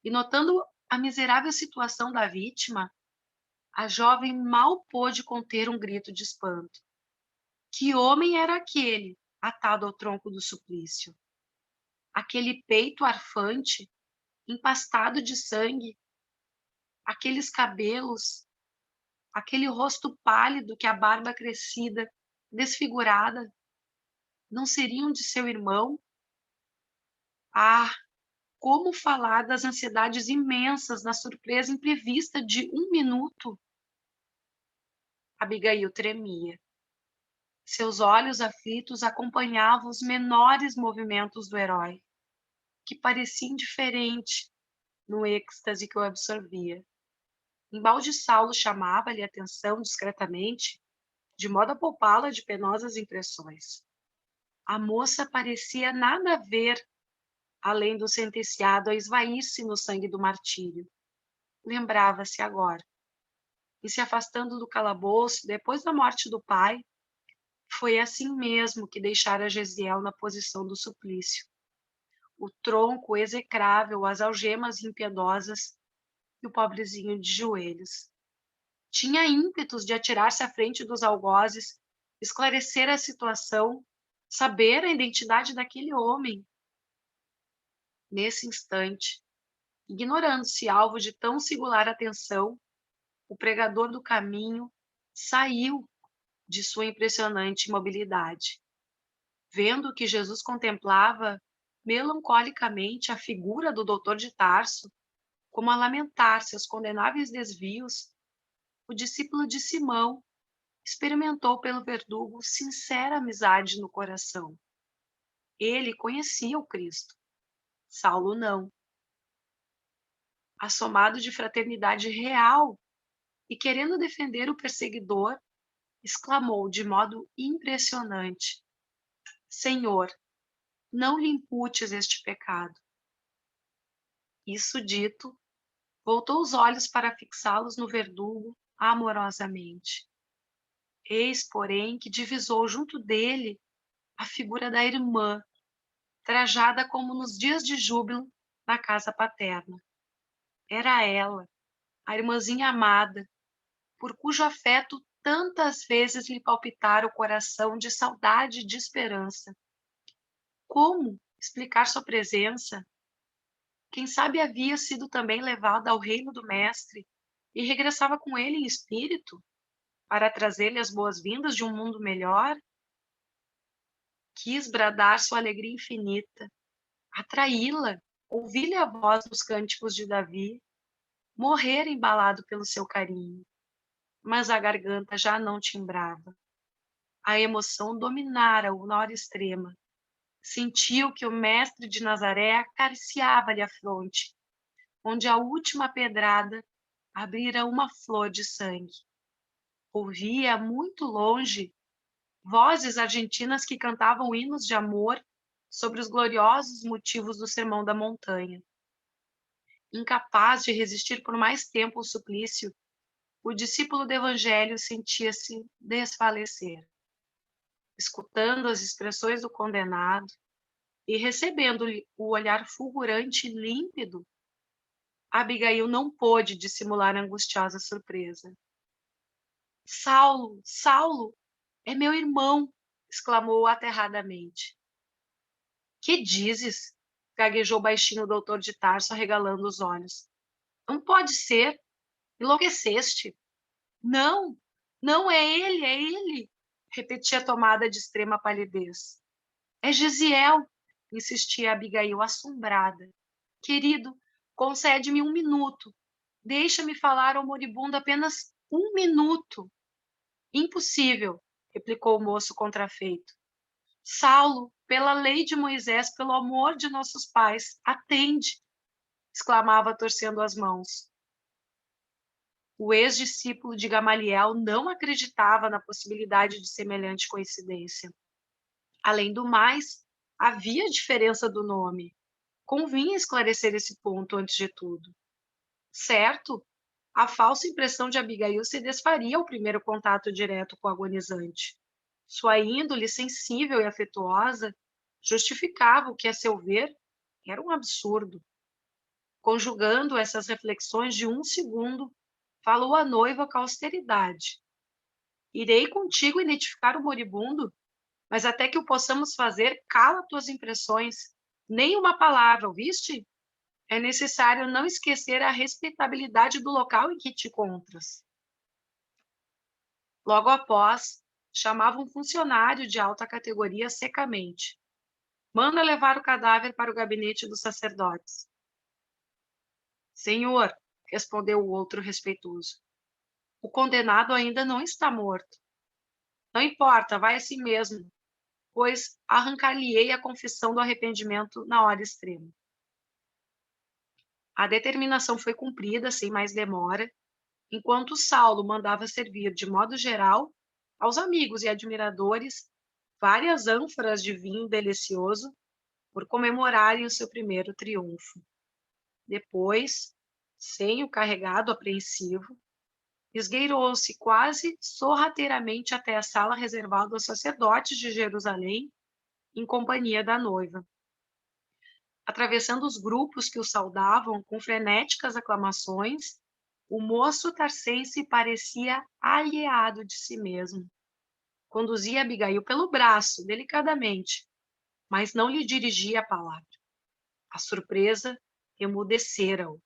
e notando a miserável situação da vítima, a jovem mal pôde conter um grito de espanto. Que homem era aquele, atado ao tronco do suplício? Aquele peito arfante, empastado de sangue, aqueles cabelos, aquele rosto pálido que a barba crescida, desfigurada, não seriam de seu irmão? Ah, como falar das ansiedades imensas na surpresa imprevista de um minuto? Abigail tremia. Seus olhos aflitos acompanhavam os menores movimentos do herói, que parecia indiferente no êxtase que o absorvia. Embalde Saulo chamava-lhe a atenção discretamente, de modo a poupá-la de penosas impressões. A moça parecia nada ver, além do sentenciado a esvair-se no sangue do martírio. Lembrava-se agora. E se afastando do calabouço, depois da morte do pai, foi assim mesmo que deixara Gesiel na posição do suplício. O tronco execrável, as algemas impiedosas e o pobrezinho de joelhos. Tinha ímpetos de atirar-se à frente dos algozes, esclarecer a situação, saber a identidade daquele homem. Nesse instante, ignorando-se alvo de tão singular atenção, o pregador do caminho saiu de sua impressionante imobilidade. Vendo que Jesus contemplava melancolicamente a figura do doutor de Tarso, como a lamentar seus condenáveis desvios, o discípulo de Simão experimentou pelo verdugo sincera amizade no coração. Ele conhecia o Cristo, Saulo não. Assomado de fraternidade real e querendo defender o perseguidor, exclamou de modo impressionante: Senhor, não lhe imputes este pecado. Isso dito, voltou os olhos para fixá-los no verdugo amorosamente. Eis, porém, que divisou junto dele a figura da irmã, trajada como nos dias de júbilo na casa paterna. Era ela, a irmãzinha amada, por cujo afeto tantas vezes lhe palpitara o coração de saudade e de esperança. Como explicar sua presença? Quem sabe havia sido também levada ao reino do Mestre e regressava com ele em espírito para trazer-lhe as boas-vindas de um mundo melhor? Quis bradar sua alegria infinita, atraí-la, ouvir-lhe a voz dos cânticos de Davi, morrer embalado pelo seu carinho. Mas a garganta já não timbrava. A emoção dominara-o na hora extrema. Sentiu que o mestre de Nazaré acariciava-lhe a fronte, onde a última pedrada abrira uma flor de sangue. Ouvia muito longe vozes argentinas que cantavam hinos de amor sobre os gloriosos motivos do Sermão da Montanha. Incapaz de resistir por mais tempo ao suplício, o discípulo do Evangelho sentia-se desfalecer. Escutando as expressões do condenado e recebendo-lhe o olhar fulgurante e límpido, Abigail não pôde dissimular a angustiosa surpresa. Saulo, Saulo, é meu irmão! Exclamou aterradamente. Que dizes? Gaguejou baixinho o doutor de Tarso, arregalando os olhos. Não pode ser! Enlouqueceste! Não, não é ele! Repetia tomada de extrema palidez. É Gesiel! Insistia Abigail, assombrada. Querido, concede-me 1 minuto. Deixa-me falar ao moribundo apenas 1 minuto. Impossível, replicou o moço contrafeito. Saulo, pela lei de Moisés, pelo amor de nossos pais, atende! Exclamava, torcendo as mãos. O ex-discípulo de Gamaliel não acreditava na possibilidade de semelhante coincidência. Além do mais, havia diferença do nome. Convinha esclarecer esse ponto antes de tudo. Certo, a falsa impressão de Abigail se desfaria ao primeiro contato direto com o agonizante. Sua índole sensível e afetuosa justificava o que, a seu ver, era um absurdo. Conjugando essas reflexões de 1 segundo, falou a noiva com austeridade. Irei contigo identificar o moribundo, mas até que o possamos fazer, cala tuas impressões. Nem uma palavra, ouviste? É necessário não esquecer a respeitabilidade do local em que te encontras. Logo após, chamava um funcionário de alta categoria secamente. Manda levar o cadáver para o gabinete dos sacerdotes. Senhor, respondeu o outro respeitoso, o condenado ainda não está morto. Não importa, vai assim mesmo, pois arrancar-lhe-ei a confissão do arrependimento na hora extrema. A determinação foi cumprida sem mais demora, enquanto Saulo mandava servir, de modo geral, aos amigos e admiradores, várias ânforas de vinho delicioso por comemorarem o seu primeiro triunfo. Depois, sem o carregado apreensivo, esgueirou-se quase sorrateiramente até a sala reservada aos sacerdotes de Jerusalém, em companhia da noiva. Atravessando os grupos que o saudavam com frenéticas aclamações, o moço tarcense parecia alheado de si mesmo. Conduzia Abigail pelo braço, delicadamente, mas não lhe dirigia a palavra. A surpresa emudecera-o.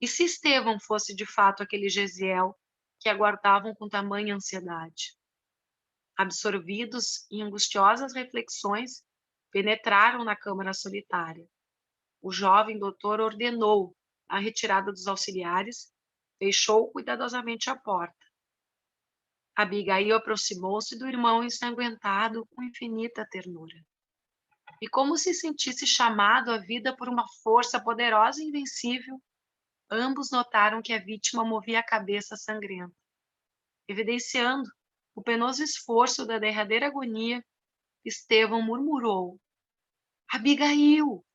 E se Estevão fosse de fato aquele Gesiel que aguardavam com tamanha ansiedade? Absorvidos em angustiosas reflexões, penetraram na câmara solitária. O jovem doutor ordenou a retirada dos auxiliares, fechou cuidadosamente a porta. Abigail aproximou-se do irmão ensanguentado com infinita ternura. E como se sentisse chamado à vida por uma força poderosa e invencível, ambos notaram que a vítima movia a cabeça sangrenta. Evidenciando o penoso esforço da derradeira agonia, Estevão murmurou: Abigail!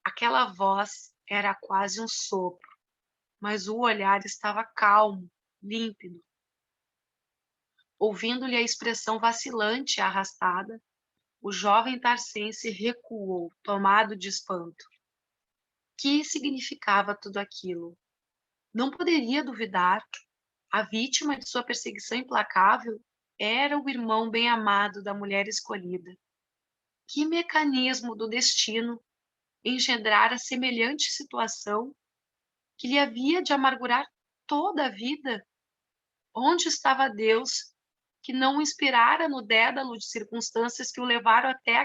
Aquela voz era quase um sopro, mas o olhar estava calmo, límpido. Ouvindo-lhe a expressão vacilante e arrastada, o jovem tarcense recuou, tomado de espanto. Que significava tudo aquilo? Não poderia duvidar. A vítima de sua perseguição implacável era o irmão bem-amado da mulher escolhida. Que mecanismo do destino engendrara semelhante situação que lhe havia de amargurar toda a vida? Onde estava Deus que não o inspirara no dédalo de circunstâncias que o levaram até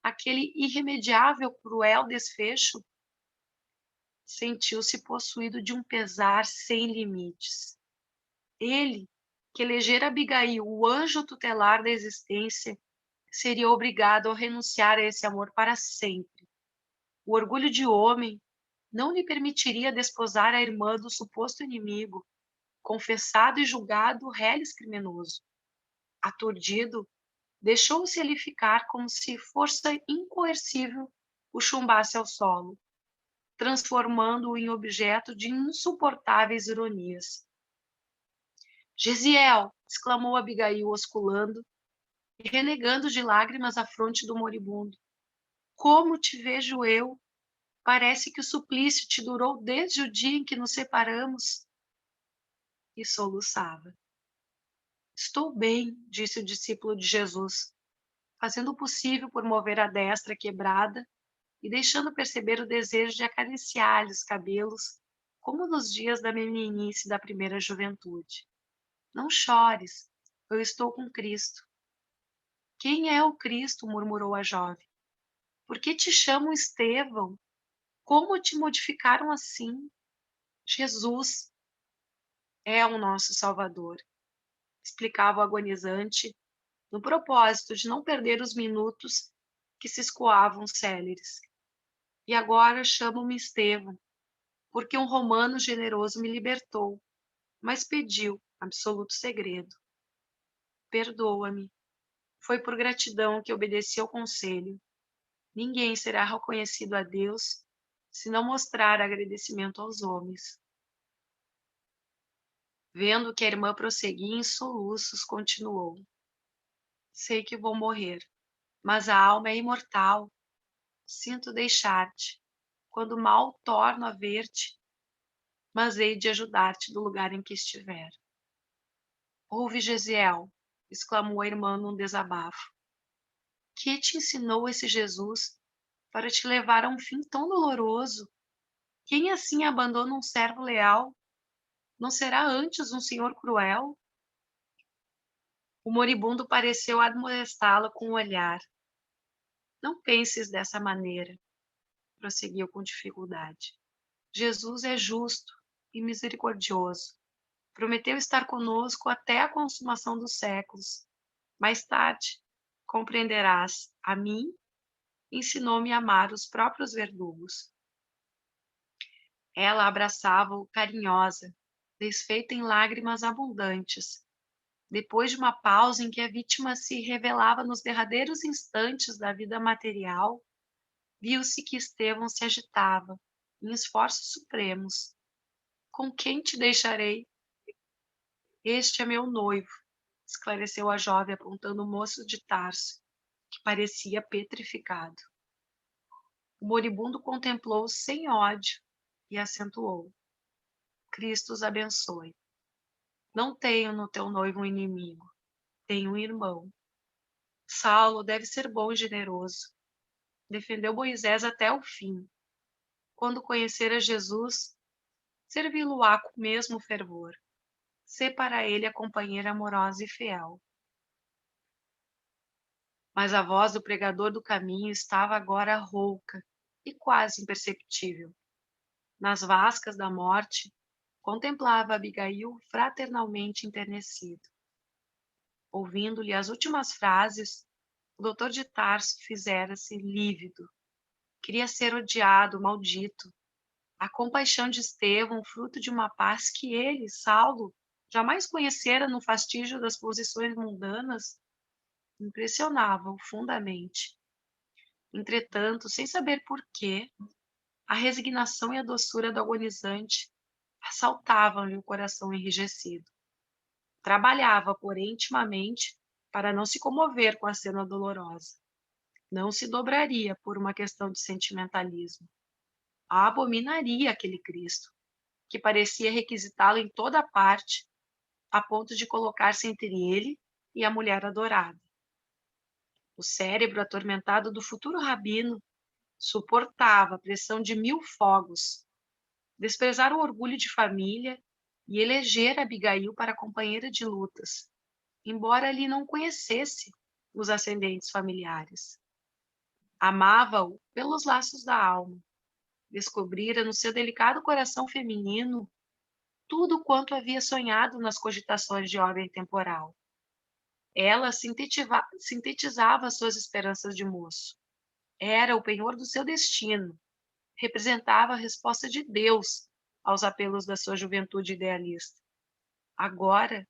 aquele irremediável, cruel desfecho? Sentiu-se possuído de um pesar sem limites. Ele, que elegera Abigail o anjo tutelar da existência, seria obrigado a renunciar a esse amor para sempre. O orgulho de homem não lhe permitiria desposar a irmã do suposto inimigo, confessado e julgado reles criminoso. Aturdido, deixou-se ele ficar como se força incoercível o chumbasse ao solo, transformando-o em objeto de insuportáveis ironias. Gesiel! Exclamou Abigail, osculando e renegando de lágrimas a fronte do moribundo. Como te vejo eu? Parece que o suplício te durou desde o dia em que nos separamos. E soluçava. Estou bem, disse o discípulo de Jesus, fazendo o possível por mover a destra quebrada e deixando perceber o desejo de acariciar-lhe os cabelos, como nos dias da meninice da primeira juventude. Não chores, eu estou com Cristo. Quem é o Cristo? Murmurou a jovem. Por que te chamam Estevão? Como te modificaram assim? Jesus é o nosso Salvador, explicava o agonizante, no propósito de não perder os minutos que se escoavam céleres. E agora chamo-me Estevão, porque um romano generoso me libertou, mas pediu absoluto segredo. Perdoa-me. Foi por gratidão que obedeci ao conselho. Ninguém será reconhecido a Deus se não mostrar agradecimento aos homens. Vendo que a irmã prosseguia em soluços, continuou. Sei que vou morrer, mas a alma é imortal. Sinto deixar-te, quando mal torno a ver-te, mas hei de ajudar-te do lugar em que estiver. Ouve, Gesiel, exclamou a irmã num desabafo. Que te ensinou esse Jesus para te levar a um fim tão doloroso? Quem assim abandona um servo leal? Não será antes um senhor cruel? O moribundo pareceu admoestá-la com o olhar. Não penses dessa maneira, prosseguiu com dificuldade. Jesus é justo e misericordioso. Prometeu estar conosco até a consumação dos séculos. Mais tarde, compreenderás, a mim, ensinou-me a amar os próprios verdugos. Ela abraçava-o carinhosa, desfeita em lágrimas abundantes. Depois de uma pausa em que a vítima se revelava nos derradeiros instantes da vida material, viu-se que Estevão se agitava, em esforços supremos. Com quem te deixarei? Este é meu noivo, esclareceu a jovem apontando o moço de Tarso, que parecia petrificado. O moribundo contemplou-o sem ódio e acentuou. Cristo os abençoe. Não tenho no teu noivo um inimigo, tenho um irmão. Saulo deve ser bom e generoso. Defendeu Moisés até o fim. Quando conhecer a Jesus, servi-lo-á com o mesmo fervor. Sê para ele a companheira amorosa e fiel. Mas a voz do pregador do caminho estava agora rouca e quase imperceptível. Nas vascas da morte, contemplava Abigail fraternalmente enternecido. Ouvindo-lhe as últimas frases, o doutor de Tarso fizera-se lívido. Queria ser odiado, maldito. A compaixão de Estevão, fruto de uma paz que ele, Saulo, jamais conhecera no fastígio das posições mundanas, impressionava-o fundamente. Entretanto, sem saber por quê, a resignação e a doçura do agonizante assaltavam-lhe o coração enrijecido. Trabalhava, porém, intimamente para não se comover com a cena dolorosa. Não se dobraria por uma questão de sentimentalismo. Abominaria aquele Cristo, que parecia requisitá-lo em toda parte, a ponto de colocar-se entre ele e a mulher adorada. O cérebro atormentado do futuro rabino suportava a pressão de 1000 fogos, desprezar o orgulho de família e eleger Abigail para companheira de lutas, embora ele não conhecesse os ascendentes familiares. Amava-o pelos laços da alma. Descobrira no seu delicado coração feminino tudo quanto havia sonhado nas cogitações de ordem temporal. Ela sintetizava suas esperanças de moço. Era o penhor do seu destino. Representava a resposta de Deus aos apelos da sua juventude idealista. Agora,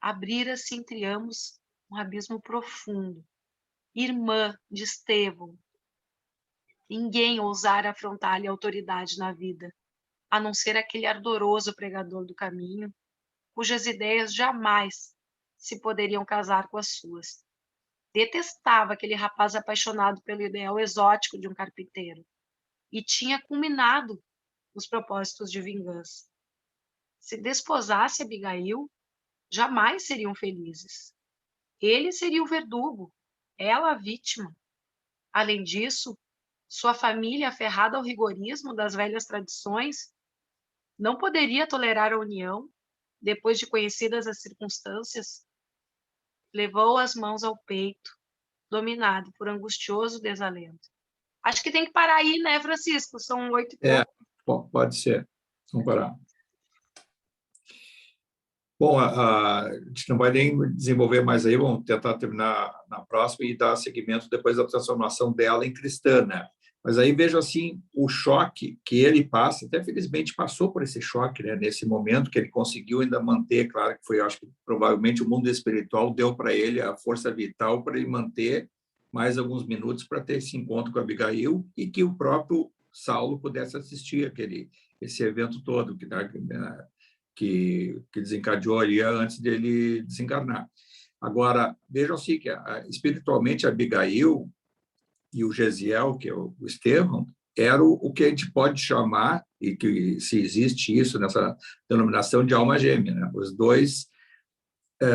abrira-se entre ambos um abismo profundo. Irmã de Estevão, ninguém ousara afrontar-lhe autoridade na vida, a não ser aquele ardoroso pregador do caminho, cujas ideias jamais se poderiam casar com as suas. Detestava aquele rapaz apaixonado pelo ideal exótico de um carpinteiro e tinha culminado nos propósitos de vingança. Se desposasse Abigail, jamais seriam felizes. Ele seria o verdugo, ela a vítima. Além disso, sua família, aferrada ao rigorismo das velhas tradições, não poderia tolerar a união, depois de conhecidas as circunstâncias. Levou as mãos ao peito, dominado por angustioso desalento. Acho que tem que parar aí, né, Francisco? São 8h. Pode ser. Vamos parar. Bom, a gente não vai nem desenvolver mais aí, vamos tentar terminar na próxima e dar seguimento depois da transformação dela em cristã, né? Mas aí veja assim, o choque que ele passa, até felizmente passou por esse choque, né? Nesse momento que ele conseguiu ainda manter, claro que foi, acho que provavelmente o mundo espiritual deu para ele a força vital para ele manter mais alguns minutos para ter esse encontro com Abigail e que o próprio Saulo pudesse assistir esse evento todo que desencadeou ali antes dele desencarnar. Agora, vejam assim, que espiritualmente Abigail e o Gesiel, que é o Estevão, era o que a gente pode chamar, e que se existe isso nessa denominação de alma gêmea, né? Os dois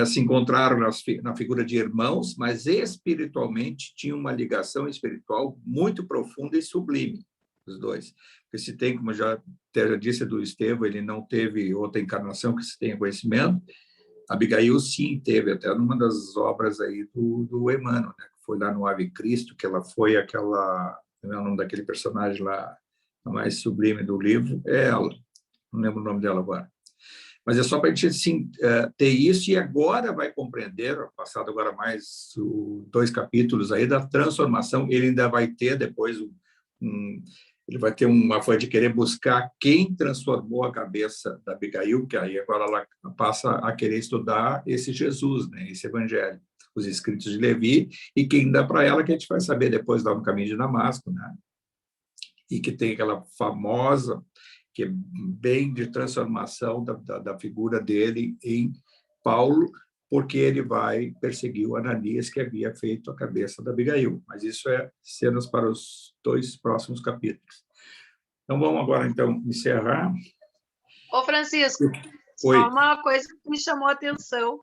se encontraram na figura de irmãos, mas espiritualmente tinham uma ligação espiritual muito profunda e sublime, os dois. Porque se tem, como já disse do Estevão, ele não teve outra encarnação que se tenha conhecimento. Abigail, sim, teve, até numa das obras aí do Emmanuel, né? Que foi lá no Ave Cristo, que ela foi aquela, não é o nome daquele personagem lá, a mais sublime do livro, é ela, não lembro o nome dela agora. Mas é só para a gente assim, ter isso, e agora vai compreender, passado agora mais 2 capítulos aí, da transformação. Ele ainda vai ter depois ele vai ter uma forma de querer buscar quem transformou a cabeça da Abigail, que aí agora ela passa a querer estudar esse Jesus, né, esse evangelho, os escritos de Levi, e quem dá para ela, que a gente vai saber depois lá no caminho de Damasco, né? E que tem aquela famosa, que é bem de transformação da figura dele em Paulo, porque ele vai perseguir o Ananias, que havia feito a cabeça da Abigail. Mas isso é cenas para os 2 próximos capítulos. Então, vamos agora, então, encerrar. Ô, Francisco, Oi. só uma coisa que me chamou a atenção.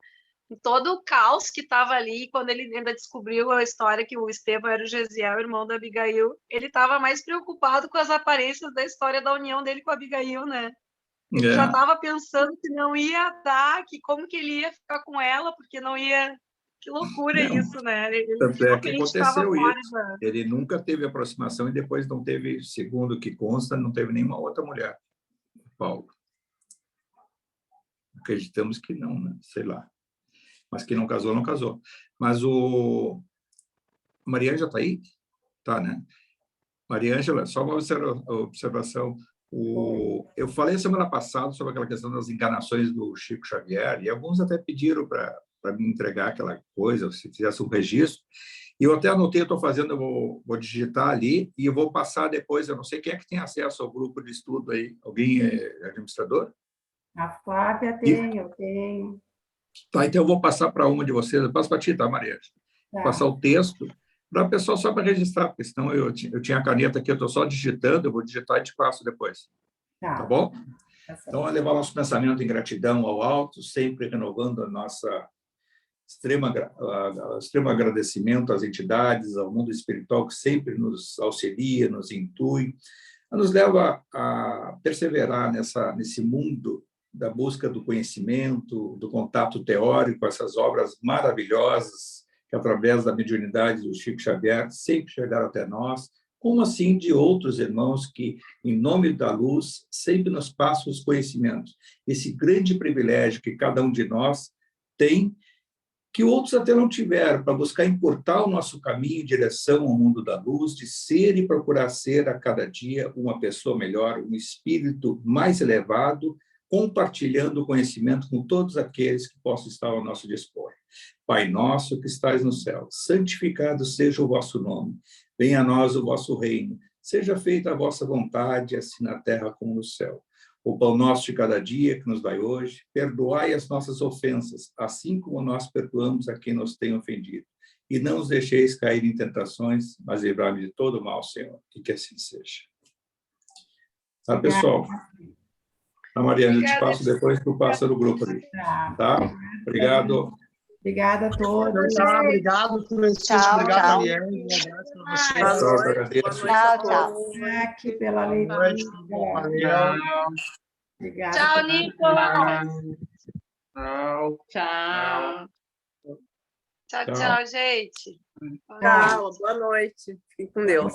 Em todo o caos que estava ali, quando ele ainda descobriu a história que o Estevão era o Gesiel, irmão da Abigail, ele estava mais preocupado com as aparências da história da união dele com a Abigail, né? Ele já estava pensando que não ia dar, que como que ele ia ficar com ela, porque não ia... Que loucura isso, né? Ele que aconteceu isso. Ele nunca teve aproximação e depois não teve, segundo o que consta, não teve nenhuma outra mulher, Paulo. Acreditamos que não, né? Sei lá. Mas que não casou, não casou. Mas o... Maria Ângela está aí? Tá, né? Maria Ângela, só uma observação. Eu falei semana passada sobre aquela questão das encarnações do Chico Xavier, e alguns até pediram para me entregar aquela coisa, se fizesse um registro. E eu até anotei, eu estou fazendo, eu vou digitar ali e eu vou passar depois. Eu não sei quem é que tem acesso ao grupo de estudo aí. Alguém é administrador? A Flávia tem, eu tenho. Tá, então eu vou passar para uma de vocês. Eu passo para ti, tá, Maria? Vou passar o texto para o pessoal só para registrar, porque senão eu tinha a caneta aqui, eu estou só digitando, eu vou digitar e te passo depois. Tá bom? Então, a levar nosso pensamento em gratidão ao alto, sempre renovando a nossa extremo agradecimento às entidades, ao mundo espiritual que sempre nos auxilia, nos intui, nos leva a perseverar nesse mundo da busca do conhecimento, do contato teórico, essas obras maravilhosas que, através da mediunidade do Chico Xavier, sempre chegaram até nós, como assim de outros irmãos que, em nome da luz, sempre nos passam os conhecimentos. Esse grande privilégio que cada um de nós tem, que outros até não tiveram, para buscar encurtar o nosso caminho em direção ao mundo da luz, de ser e procurar ser a cada dia uma pessoa melhor, um espírito mais elevado, compartilhando o conhecimento com todos aqueles que possam estar ao nosso dispor. Pai nosso que estais no céu, santificado seja o vosso nome. Venha a nós o vosso reino. Seja feita a vossa vontade, assim na terra como no céu. O pão nosso de cada dia que nos dai hoje, perdoai as nossas ofensas, assim como nós perdoamos a quem nos tem ofendido. E não os deixeis cair em tentações, mas livrai-me de todo o mal, Senhor, e que assim seja. Tá, pessoal? A Mariana, eu te passo depois, tu passa no grupo ali. Tá? Obrigado. Obrigada a todos. Tá, obrigado, Francisco. Tchau, obrigado, tchau. Eliane. Um abraço para vocês. Pessoal, Boa noite, agradeço. Tchau. Aqui pela Boa noite. leitura. Valeu. Obrigada. Tchau, Nicolas. Tchau. Tchau, Tchau. tchau, gente. Tchau. Boa noite. Fiquem com Deus.